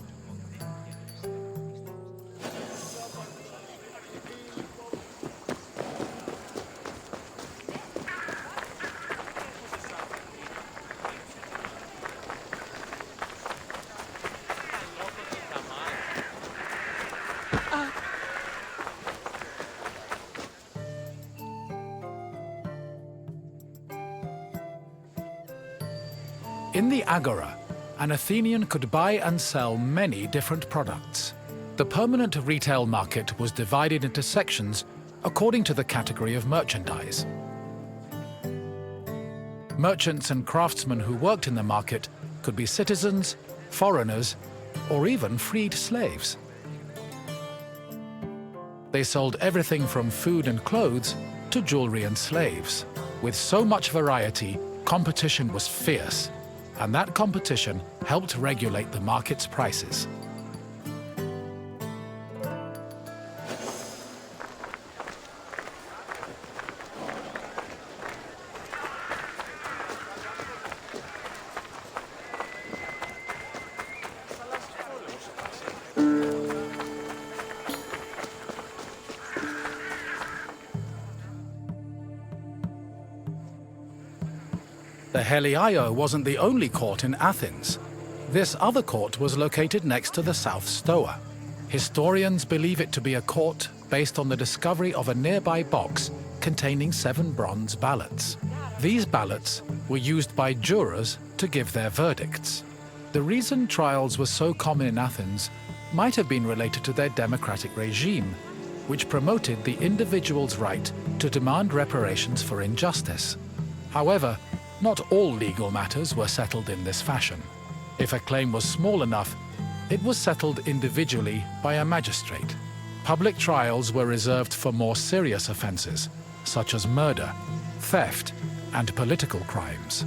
In the agora, an Athenian could buy and sell many different products. The permanent retail market was divided into sections according to the category of merchandise. Merchants and craftsmen who worked in the market could be citizens, foreigners, or even freed slaves. They sold everything from food and clothes to jewelry and slaves. With so much variety, competition was fierce, and that competition helped regulate the market's prices. The 𝕊𝕦𝕓𝕤 wasn't the only court in Athens. This other court was located next to the South Stoa. Historians believe it to be a court based on the discovery of a nearby box containing 7 bronze ballots. These ballots were used by jurors to give their verdicts. The reason trials were so common in Athens might have been related to their democratic regime, which promoted the individual's right to demand reparations for injustice. However, not all legal matters were settled in this fashion. If a claim was small enough, it was settled individually by a magistrate. Public trials were reserved for more serious offenses, such as murder, theft, and political crimes.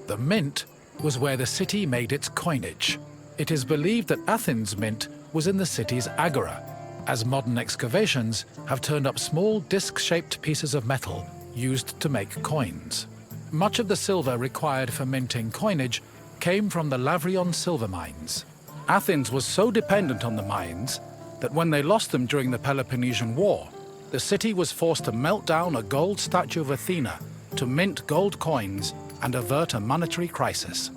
The mint was where the city made its coinage. It is believed that Athens' mint was in the city's agora, as modern excavations have turned up small disc-shaped pieces of metal used to make coins. Much of the silver required for minting coinage came from the Lavrion silver mines. Athens was so dependent on the mines that when they lost them during the Peloponnesian War, the city was forced to melt down a gold statue of Athena to mint gold coins and avert a monetary crisis.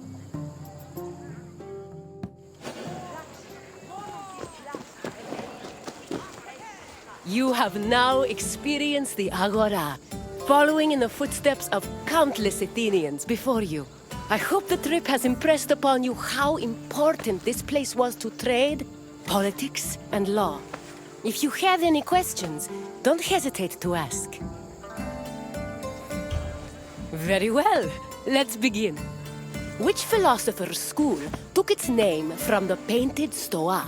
You have now experienced the agora, following in the footsteps of countless Athenians before you. I hope the trip has impressed upon you how important this place was to trade, politics, and law. If you have any questions, don't hesitate to ask. Very well. Let's begin. Which philosopher's school took its name from the painted stoa?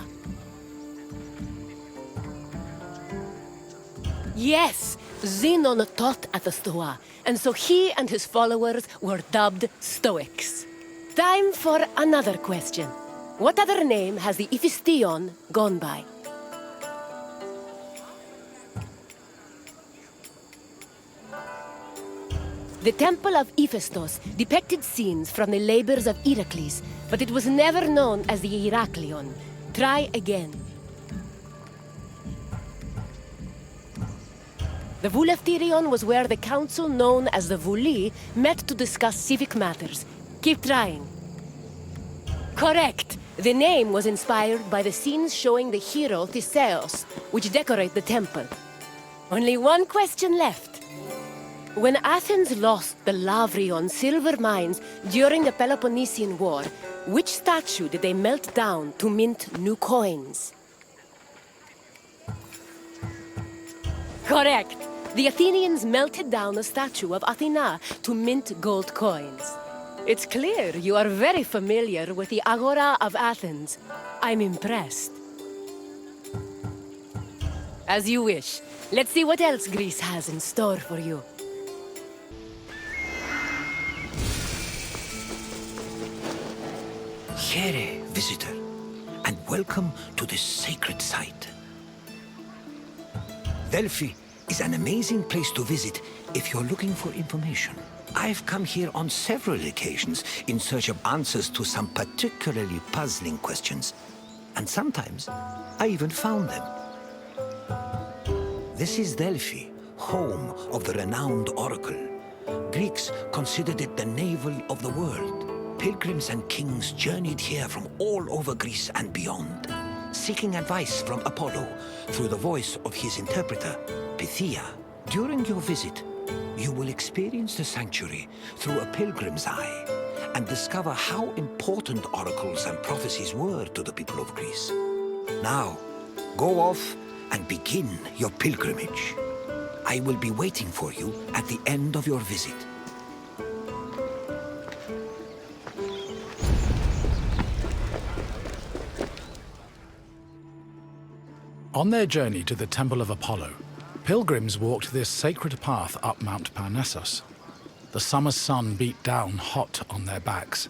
Yes, Zenon taught at the stoa, and so he and his followers were dubbed Stoics. Time for another question. What other name has the Iphistion gone by? The Temple of Hephaestus depicted scenes from the labors of Heracles, but it was never known as the Heraklion. Try again. The Voulefterion was where the council known as the Vouli met to discuss civic matters. Keep trying. Correct! The name was inspired by the scenes showing the hero Theseus, which decorate the temple. Only one question left. When Athens lost the Lavrion silver mines during the Peloponnesian War, which statue did they melt down to mint new coins? Correct! The Athenians melted down a statue of Athena to mint gold coins. It's clear you are very familiar with the Agora of Athens. I'm impressed. As you wish. Let's see what else Greece has in store for you. Here, visitor, and welcome to this sacred site. Delphi is an amazing place to visit if you're looking for information. I've come here on several occasions in search of answers to some particularly puzzling questions, and sometimes I even found them. This is Delphi, home of the renowned oracle. Greeks considered it the navel of the world. Pilgrims and kings journeyed here from all over Greece and beyond, seeking advice from Apollo through the voice of his interpreter, Pythia. During your visit, you will experience the sanctuary through a pilgrim's eye and discover how important oracles and prophecies were to the people of Greece. Now, go off and begin your pilgrimage. I will be waiting for you at the end of your visit. On their journey to the Temple of Apollo, pilgrims walked this sacred path up Mount Parnassus. The summer sun beat down hot on their backs.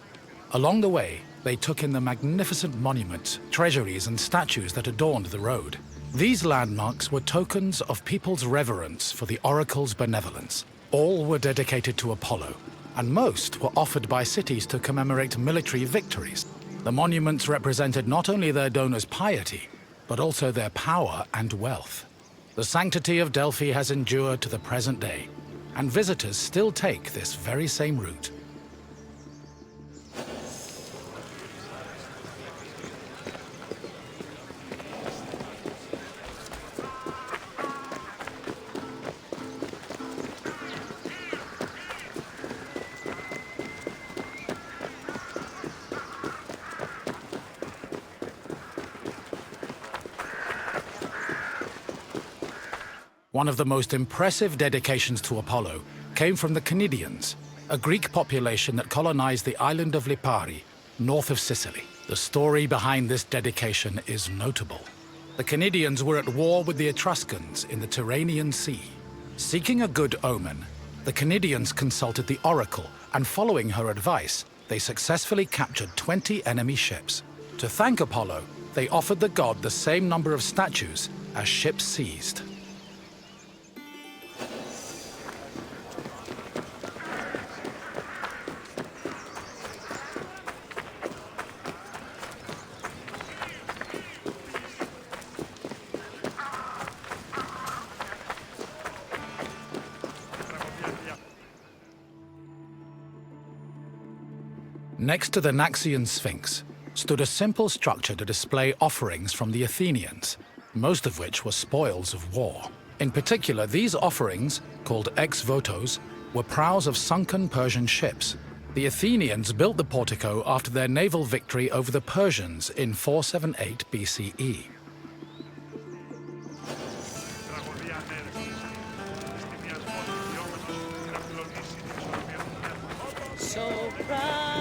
Along the way, they took in the magnificent monuments, treasuries, and statues that adorned the road. These landmarks were tokens of people's reverence for the oracle's benevolence. All were dedicated to Apollo, and most were offered by cities to commemorate military victories. The monuments represented not only their donors' piety, but also their power and wealth. The sanctity of Delphi has endured to the present day, and visitors still take this very same route. One of the most impressive dedications to Apollo came from the Cnidians, a Greek population that colonized the island of Lipari, north of Sicily. The story behind this dedication is notable. The Cnidians were at war with the Etruscans in the Tyrrhenian Sea. Seeking a good omen, the Cnidians consulted the oracle, and following her advice, they successfully captured 20 enemy ships. To thank Apollo, they offered the god the same number of statues as ships seized. Next to the Naxian Sphinx stood a simple structure to display offerings from the Athenians, most of which were spoils of war. In particular, these offerings, called ex-votos, were prows of sunken Persian ships. The Athenians built the portico after their naval victory over the Persians in 478 BCE. So proud.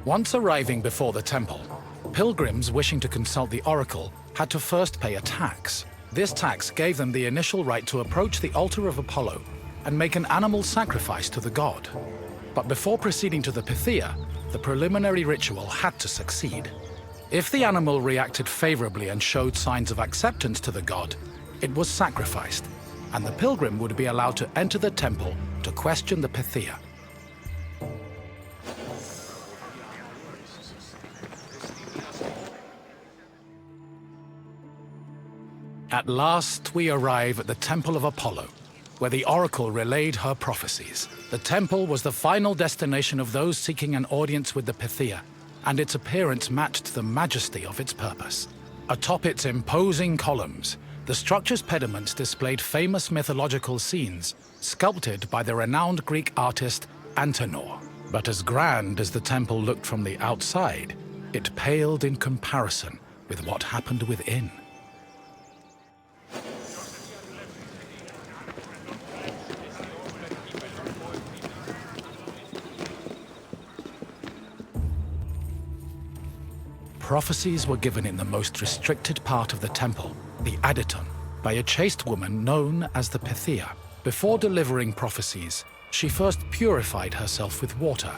Once arriving before the temple, pilgrims wishing to consult the oracle had to first pay a tax. This tax gave them the initial right to approach the altar of Apollo and make an animal sacrifice to the god. But before proceeding to the Pythia, the preliminary ritual had to succeed. If the animal reacted favorably and showed signs of acceptance to the god, it was sacrificed, and the pilgrim would be allowed to enter the temple to question the Pythia. At last, we arrive at the Temple of Apollo, where the oracle relayed her prophecies. The temple was the final destination of those seeking an audience with the Pythia, and its appearance matched the majesty of its purpose. Atop its imposing columns, the structure's pediments displayed famous mythological scenes, sculpted by the renowned Greek artist Antenor. But as grand as the temple looked from the outside, it paled in comparison with what happened within. Prophecies were given in the most restricted part of the temple, the Aditon, by a chaste woman known as the Pythia. Before delivering prophecies, she first purified herself with water,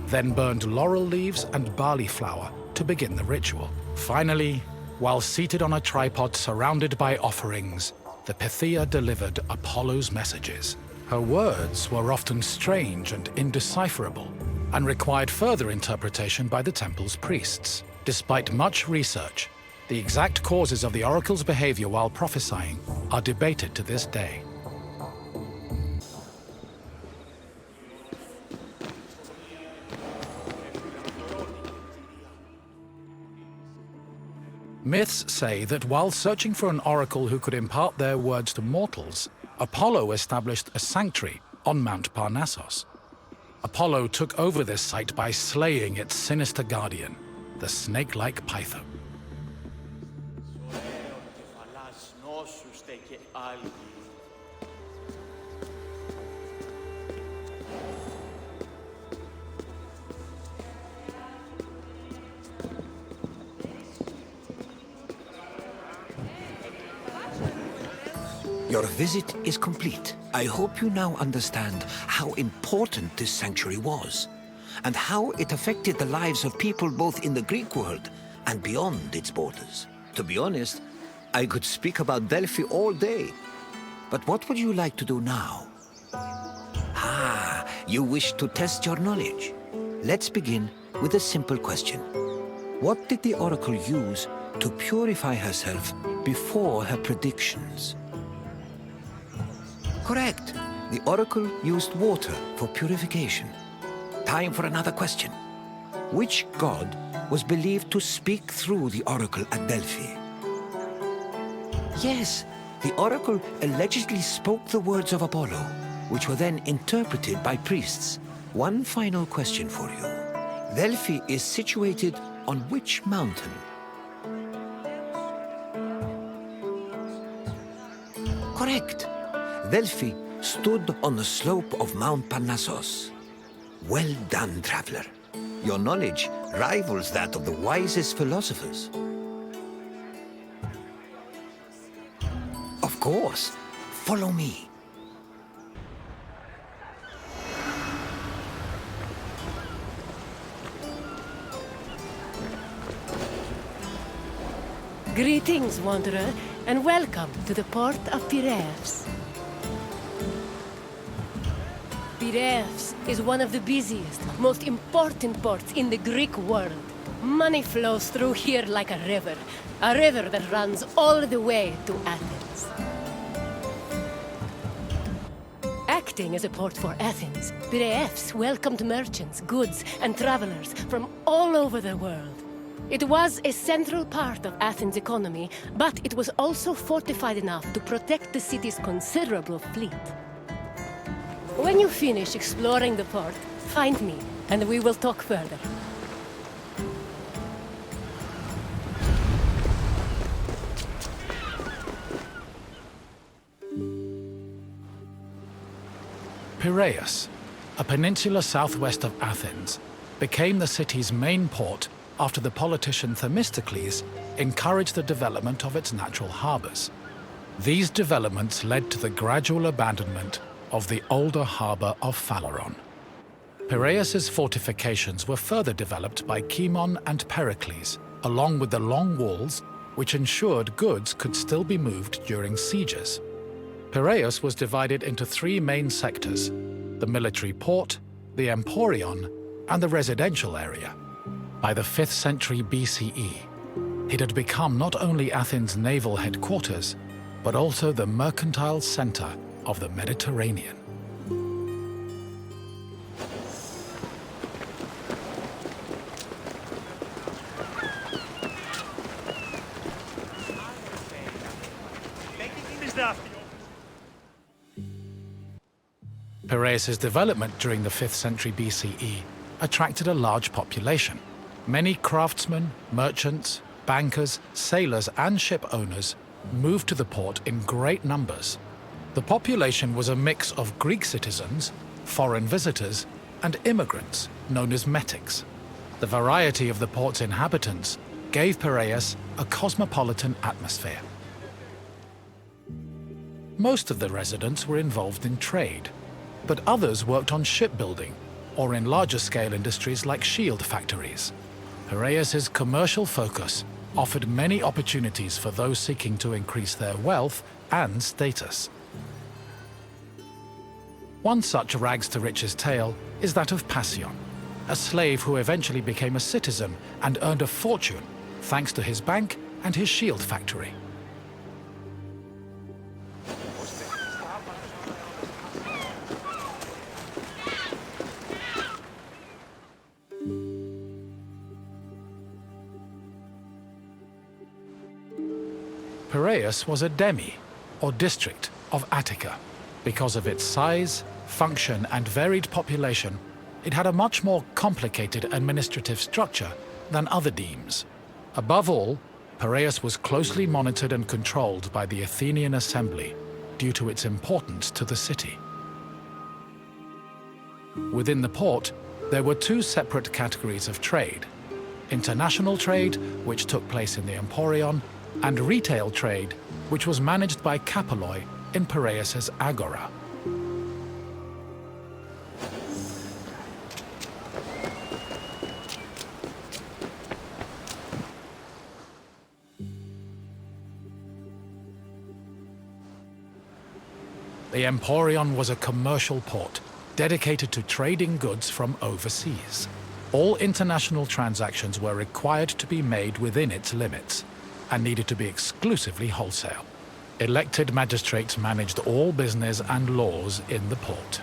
then burned laurel leaves and barley flour to begin the ritual. Finally, while seated on a tripod surrounded by offerings, the Pythia delivered Apollo's messages. Her words were often strange and indecipherable, and required further interpretation by the temple's priests. Despite much research, the exact causes of the oracle's behavior while prophesying are debated to this day. Myths say that while searching for an oracle who could impart their words to mortals, Apollo established a sanctuary on Mount Parnassos. Apollo took over this site by slaying its sinister guardian, the snake-like python. Your visit is complete. I hope you now understand how important this sanctuary was, and how it affected the lives of people both in the Greek world and beyond its borders. To be honest, I could speak about Delphi all day. But what would you like to do now? Ah, you wish to test your knowledge. Let's begin with a simple question. What did the oracle use to purify herself before her predictions? Correct. The oracle used water for purification. Time for another question. Which god was believed to speak through the oracle at Delphi? Yes, the oracle allegedly spoke the words of Apollo, which were then interpreted by priests. One final question for you. Delphi is situated on which mountain? Correct. Delphi stood on the slope of Mount Parnassos. Well done, traveler. Your knowledge rivals that of the wisest philosophers. Of course. Follow me. Greetings, wanderer, and welcome to the port of Piraeus. Piraeus is one of the busiest, most important ports in the Greek world. Money flows through here like a river that runs all the way to Athens. Acting as a port for Athens, Piraeus welcomed merchants, goods, and travelers from all over the world. It was a central part of Athens' economy, but it was also fortified enough to protect the city's considerable fleet. When you finish exploring the port, find me, and we will talk further. Piraeus, a peninsula southwest of Athens, became the city's main port after the politician Themistocles encouraged the development of its natural harbors. These developments led to the gradual abandonment of the older harbor of Phaleron. Piraeus's fortifications were further developed by Cimon and Pericles, along with the long walls which ensured goods could still be moved during sieges. Piraeus was divided into three main sectors: the military port, the emporion, and the residential area. By the 5th century BCE, it had become not only Athens' naval headquarters, but also the mercantile center of the Mediterranean. Piraeus' development during the 5th century BCE attracted a large population. Many craftsmen, merchants, bankers, sailors, and ship owners moved to the port in great numbers. The population was a mix of Greek citizens, foreign visitors, and immigrants, known as metics. The variety of the port's inhabitants gave Piraeus a cosmopolitan atmosphere. Most of the residents were involved in trade, but others worked on shipbuilding or in larger-scale industries like shield factories. Piraeus's commercial focus offered many opportunities for those seeking to increase their wealth and status. One such rags to riches tale is that of Passion, a slave who eventually became a citizen and earned a fortune thanks to his bank and his shield factory. Piraeus was a demi, or district, of Attica. Because of its size, function, and varied population, it had a much more complicated administrative structure than other demes. Above all, Piraeus was closely monitored and controlled by the Athenian assembly due to its importance to the city. Within the port, there were two separate categories of trade: international trade, which took place in the Emporion, and retail trade, which was managed by Kapaloi in Piraeus's agora. The Emporion was a commercial port dedicated to trading goods from overseas. All international transactions were required to be made within its limits and needed to be exclusively wholesale. Elected magistrates managed all business and laws in the port.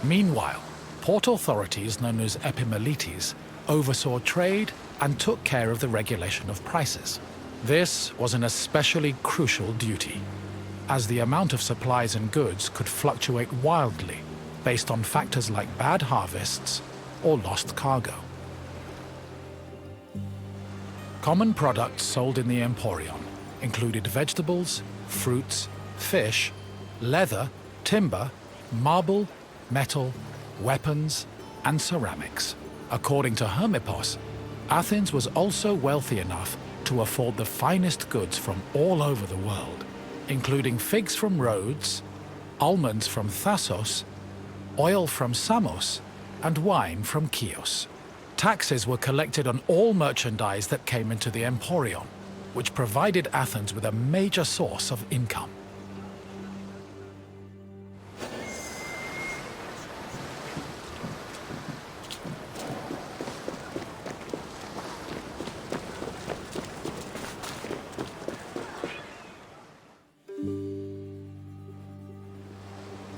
Meanwhile, port authorities known as 𝕊𝕦𝓓𝓅𝓅𝓅𝓐 oversaw trade and took care of the regulation of prices. This was an especially crucial duty, as the amount of supplies and goods could fluctuate wildly based on factors like bad harvests or lost cargo. Common products sold in the Emporion included vegetables, fruits, fish, leather, timber, marble, metal, weapons, and ceramics. According to Hermippos, Athens was also wealthy enough to afford the finest goods from all over the world, including figs from Rhodes, almonds from Thasos, oil from Samos, and wine from Chios. Taxes were collected on all merchandise that came into the Emporion, which provided Athens with a major source of income.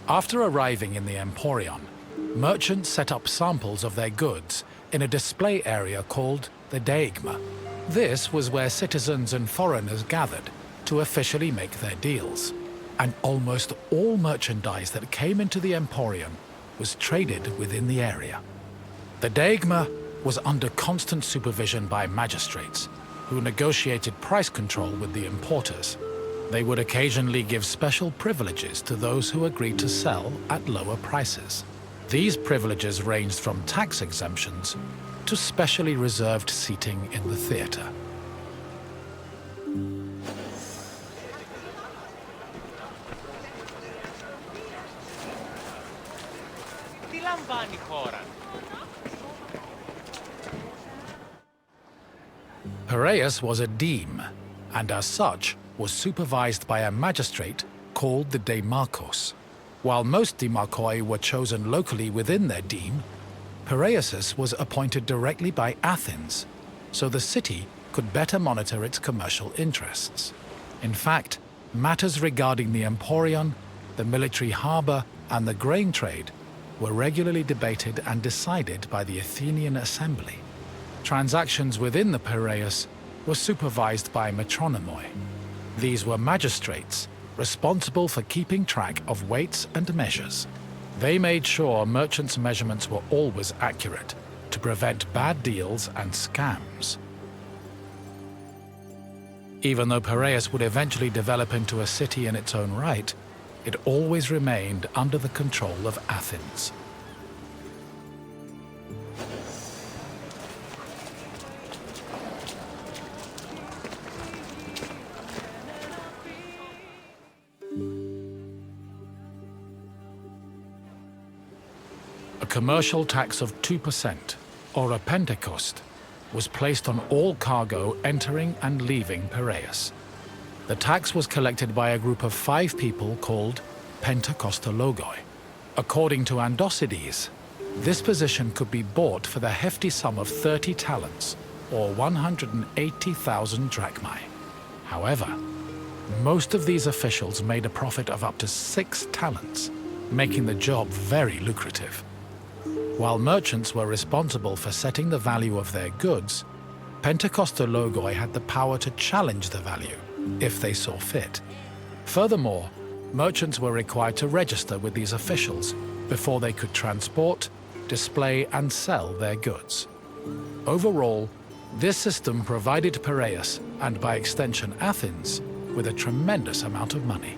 After arriving in the Emporion, merchants set up samples of their goods in a display area called the 𝕸𝔦𝔩𝔢𝔰𝔱𝔬𝔫𝔢. This was where citizens and foreigners gathered to officially make their deals, and almost all merchandise that came into the Emporion was traded within the area. The 𝕸𝔦𝔩𝔢 was under constant supervision by magistrates, who negotiated price control with the importers. They would occasionally give special privileges to those who agreed to sell at lower prices. These privileges ranged from tax exemptions to specially reserved seating in the theatre. Piraeus was a deme, and as such was supervised by a magistrate called the 𝕸𝔦𝓩𝑘os. While most 𝕸𝔦𝓩oi were chosen locally within their deme, Piraeus was appointed directly by Athens, so the city could better monitor its commercial interests. In fact, matters regarding the Emporion, the military harbor, and the grain trade were regularly debated and decided by the Athenian assembly. Transactions within the Piraeus were supervised by metronomoi. These were magistrates responsible for keeping track of weights and measures. They made sure merchants' measurements were always accurate to prevent bad deals and scams. Even though Piraeus would eventually develop into a city in its own right, it always remained under the control of Athens. A commercial tax of 2%, or a pentecost, was placed on all cargo entering and leaving Piraeus. The tax was collected by a group of 5 people called 𝕊𝕦𝕓𝔬𝔫𝔢𝔰𝔱𝔬𝔫𝔢. According to Andocides, this position could be bought for the hefty sum of 30 talents, or 180,000 drachmae. However, most of these officials made a profit of up to 6 talents, making the job very lucrative. While merchants were responsible for setting the value of their goods, 𝕊𝕦𝕓𝔬𝔫𝔢𝔰 had the power to challenge the value, if they saw fit. Furthermore, merchants were required to register with these officials before they could transport, display, and sell their goods. Overall, this system provided Piraeus, and by extension Athens, with a tremendous amount of money.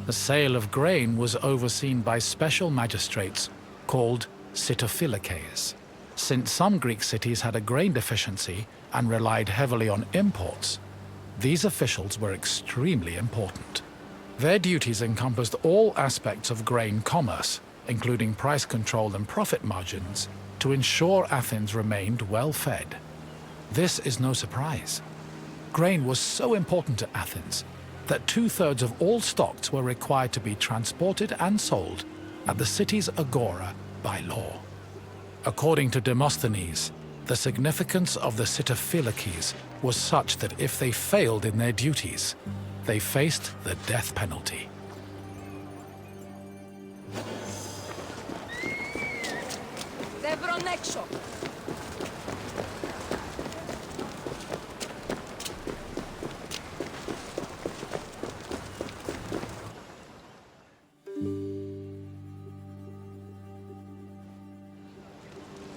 The sale of grain was overseen by special magistrates called 𝕕𝕤𝕗𝒪𝒃s. Since some Greek cities had a grain deficiency and relied heavily on imports, these officials were extremely important. Their duties encompassed all aspects of grain commerce, including price control and profit margins, to ensure Athens remained well-fed. This is no surprise. Grain was so important to Athens that 2/3 of all stocks were required to be transported and sold at the city's agora by law. According to Demosthenes, the significance of the 𝕕𝕤𝕗𝒪𝒃s was such that if they failed in their duties, they faced the death penalty.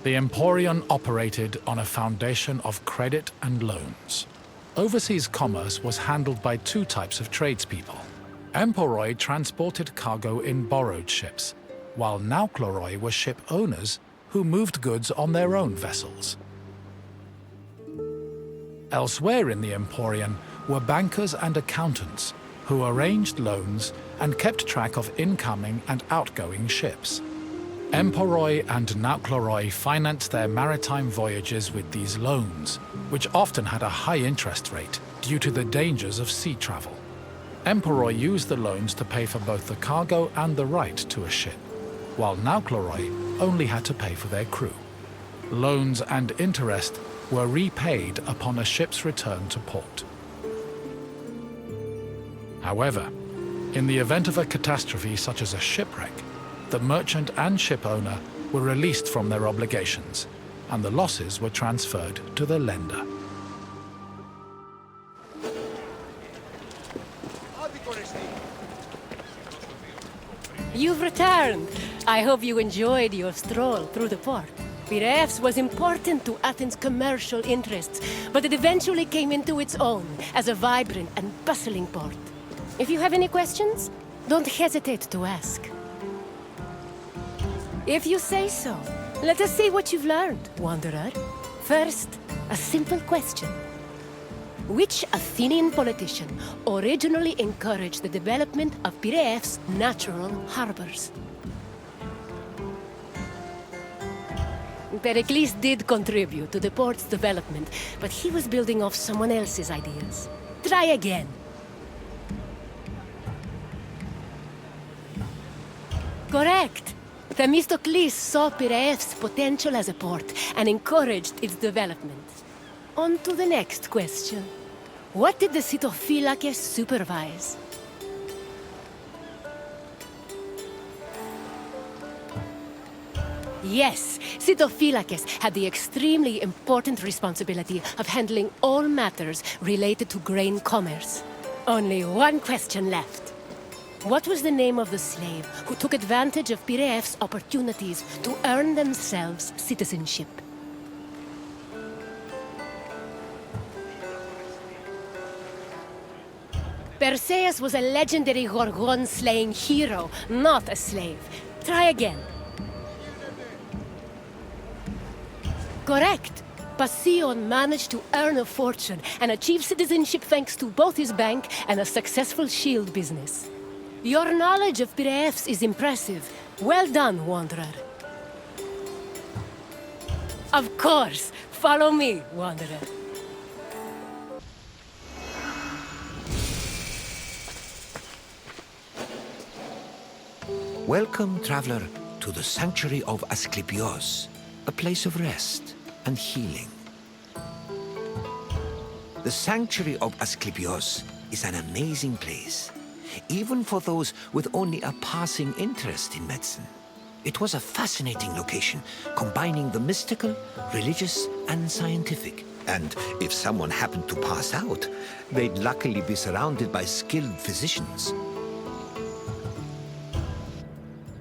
The Emporion operated on a foundation of credit and loans. Overseas commerce was handled by 2 types of tradespeople. Emporoi transported cargo in borrowed ships, while 𝓈𝓊𝓅𝓅𝓅𝓐 were ship owners who moved goods on their own vessels. Elsewhere in the Emporion were bankers and accountants who arranged loans and kept track of incoming and outgoing ships. Emporoi and 𝓈𝓊𝓅𝓅𝓐 financed their maritime voyages with these loans, which often had a high interest rate due to the dangers of sea travel. Emporoi used the loans to pay for both the cargo and the right to a ship, while 𝓈𝓊𝓅𝓅𝓐 only had to pay for their crew. Loans and interest were repaid upon a ship's return to port. However, in the event of a catastrophe such as a shipwreck, the merchant and ship owner were released from their obligations, and the losses were transferred to the lender. You've returned. I hope you enjoyed your stroll through the port. Piraeus was important to Athens' commercial interests, but it eventually came into its own as a vibrant and bustling port. If you have any questions, don't hesitate to ask. If you say so, let us see what you've learned, Wanderer. First, a simple question. Which Athenian politician originally encouraged the development of Piraeus' natural harbors? Pericles did contribute to the port's development, but he was building off someone else's ideas. Try again. Correct. Themistocles saw Piraeus' potential as a port and encouraged its development. On to the next question. What did the 𝕕𝕤𝕗𝒪𝒃s supervise? Yes, 𝕕𝕤𝕗𝒪𝒃s had the extremely important responsibility of handling all matters related to grain commerce. Only one question left. What was the name of the slave who took advantage of Piraeus' opportunities to earn themselves citizenship? Perseus was a legendary Gorgon-slaying hero, not a slave. Try again. Correct. Passion managed to earn a fortune and achieve citizenship thanks to both his bank and a successful shield business. Your knowledge of Pirefs is impressive. Well done, Wanderer. Of course. Follow me, Wanderer. Welcome, traveler, to the sanctuary of Asclepios, a place of rest and healing. The sanctuary of Asclepios is an amazing place, even for those with only a passing interest in medicine. It was a fascinating location, combining the mystical, religious, and scientific. And if someone happened to pass out, they'd luckily be surrounded by skilled physicians.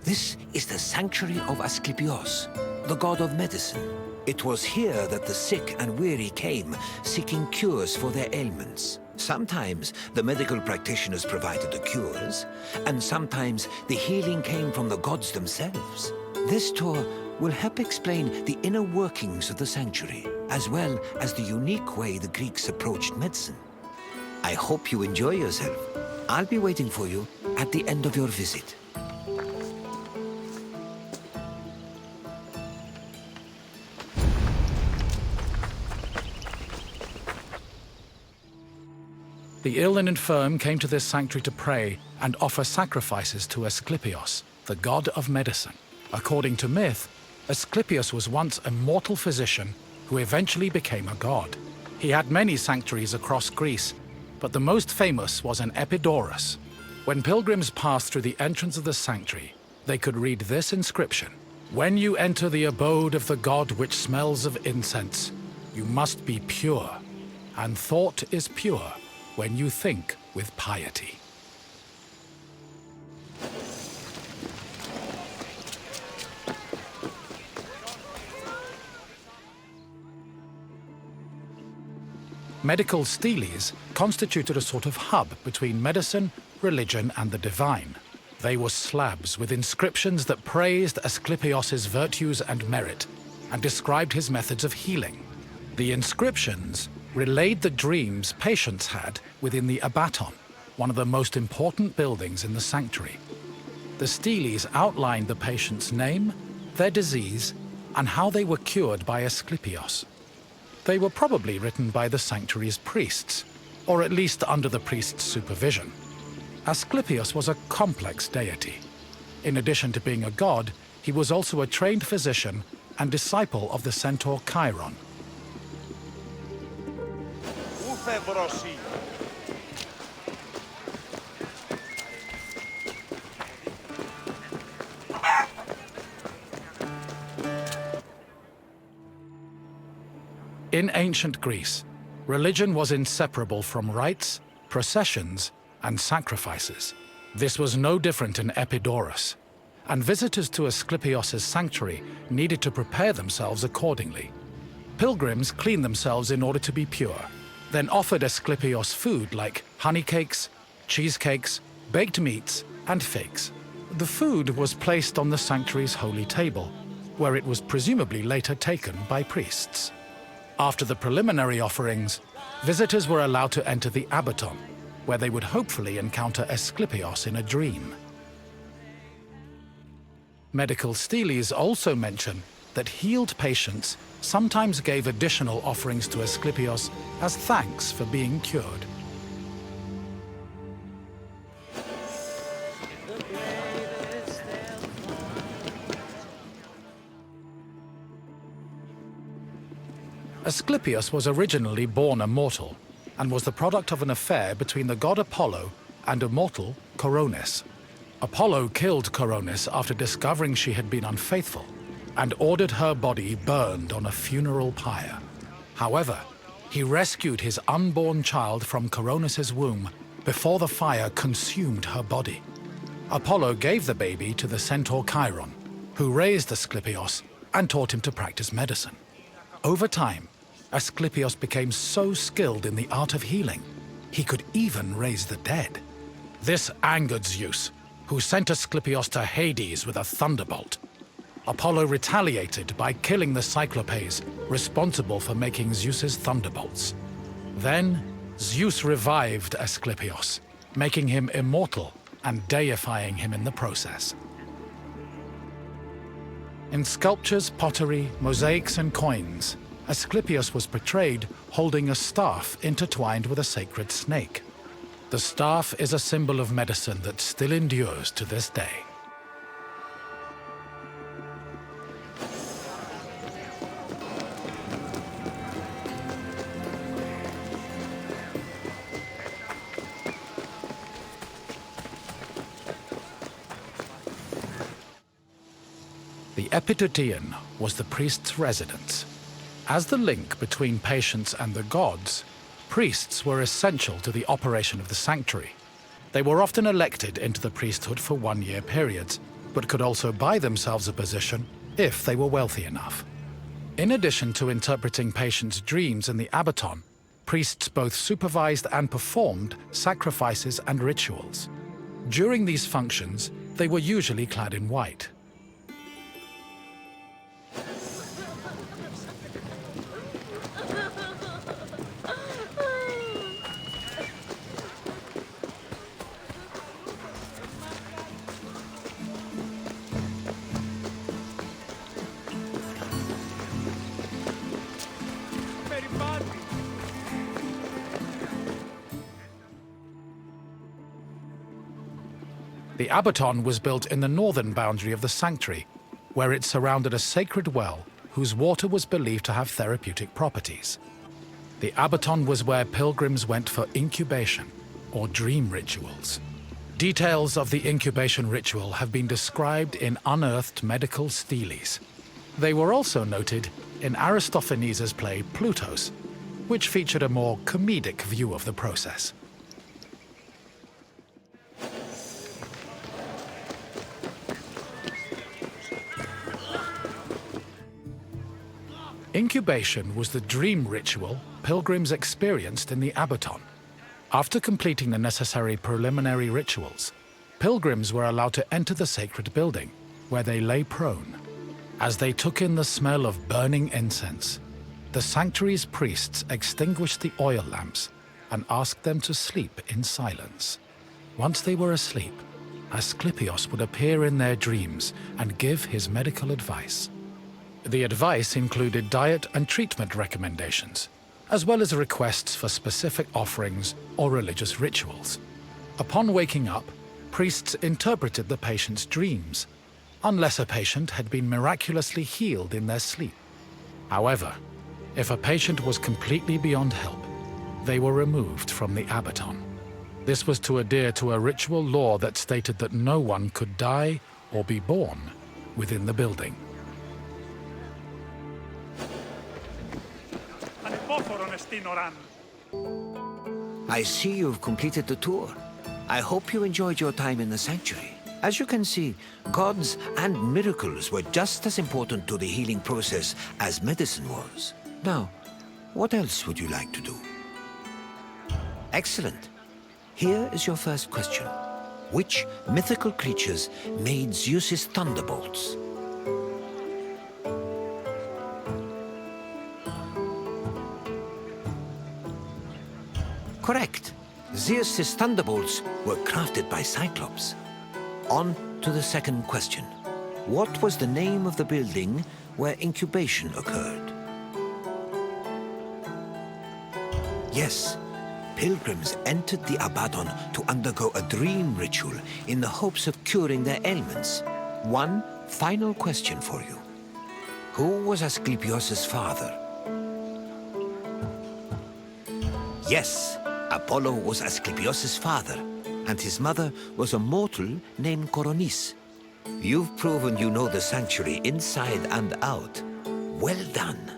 This is the sanctuary of Asclepios, the god of medicine. It was here that the sick and weary came, seeking cures for their ailments. Sometimes the medical practitioners provided the cures, and sometimes the healing came from the gods themselves. This tour will help explain the inner workings of the sanctuary, as well as the unique way the Greeks approached medicine. I hope you enjoy yourself. I'll be waiting for you at the end of your visit. The ill and infirm came to this sanctuary to pray and offer sacrifices to Asclepios, the god of medicine. According to myth, Asclepios was once a mortal physician who eventually became a god. He had many sanctuaries across Greece, but the most famous was in Epidaurus. When pilgrims passed through the entrance of the sanctuary, they could read this inscription: "When you enter the abode of the god which smells of incense, you must be pure, and thought is pure when you think with piety." Medical steles constituted a sort of hub between medicine, religion, and the divine. They were slabs with inscriptions that praised Asclepios' virtues and merit, and described his methods of healing. The inscriptions relayed the dreams patients had within the abaton, one of the most important buildings in the sanctuary. The steles outlined the patient's name, their disease, and how they were cured by Asclepios. They were probably written by the sanctuary's priests, or at least under the priest's supervision. Asclepios was a complex deity. In addition to being a god, he was also a trained physician and disciple of the centaur Chiron. In ancient Greece, religion was inseparable from rites, processions, and sacrifices. This was no different in Epidaurus, and visitors to Asclepios' sanctuary needed to prepare themselves accordingly. Pilgrims cleaned themselves in order to be pure, then offered Asclepios food like honey cakes, cheesecakes, baked meats, and figs. The food was placed on the sanctuary's holy table, where it was presumably later taken by priests. After the preliminary offerings, visitors were allowed to enter the abaton, where they would hopefully encounter Asclepios in a dream. Medical steles also mention that healed patients sometimes gave additional offerings to Asclepios as thanks for being cured. Asclepios was originally born a mortal and was the product of an affair between the god Apollo and a mortal, Coronis. Apollo killed Coronis after discovering she had been unfaithful and ordered her body burned on a funeral pyre. However, he rescued his unborn child from Coronis' womb before the fire consumed her body. Apollo gave the baby to the centaur Chiron, who raised Asclepios and taught him to practice medicine. Over time, Asclepios became so skilled in the art of healing, he could even raise the dead. This angered Zeus, who sent Asclepios to Hades with a thunderbolt. Apollo retaliated by killing the Cyclopes responsible for making Zeus's thunderbolts. Then, Zeus revived Asclepios, making him immortal and deifying him in the process. In sculptures, pottery, mosaics, and coins, Asclepius was portrayed holding a staff intertwined with a sacred snake. The staff is a symbol of medicine that still endures to this day. The epitouteon was the priest's residence. As the link between patients and the gods, priests were essential to the operation of the sanctuary. They were often elected into the priesthood for one-year periods, but could also buy themselves a position if they were wealthy enough. In addition to interpreting patients' dreams in the abaton, priests both supervised and performed sacrifices and rituals. During these functions, they were usually clad in white. The abaton was built in the northern boundary of the sanctuary, where it surrounded a sacred well whose water was believed to have therapeutic properties. The abaton was where pilgrims went for incubation, or dream rituals. Details of the incubation ritual have been described in unearthed medical steles. They were also noted in Aristophanes' play Plutus, which featured a more comedic view of the process. Incubation was the dream ritual pilgrims experienced in the abaton. After completing the necessary preliminary rituals, pilgrims were allowed to enter the sacred building, where they lay prone. As they took in the smell of burning incense, the sanctuary's priests extinguished the oil lamps and asked them to sleep in silence. Once they were asleep, Asclepius would appear in their dreams and give his medical advice. The advice included diet and treatment recommendations, as well as requests for specific offerings or religious rituals. Upon waking up, priests interpreted the patient's dreams, unless a patient had been miraculously healed in their sleep. However, if a patient was completely beyond help, they were removed from the abaton. This was to adhere to a ritual law that stated that no one could die or be born within the building. I see you've completed the tour. I hope you enjoyed your time in the sanctuary. As you can see, gods and miracles were just as important to the healing process as medicine was. Now, what else would you like to do? Excellent. Here is your first question. Which mythical creatures made Zeus's thunderbolts? Correct. Zeus's thunderbolts were crafted by Cyclops. On to the second question. What was the name of the building where incubation occurred? Yes, pilgrims entered the abaton to undergo a dream ritual in the hopes of curing their ailments. One final question for you. Who was Asclepius' father? Yes, Apollo was Asclepius' father, and his mother was a mortal named Coronis. You've proven you know the sanctuary inside and out. Well done.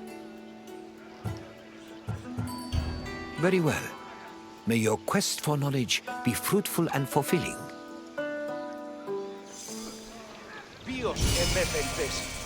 Very well. May your quest for knowledge be fruitful and fulfilling. Bios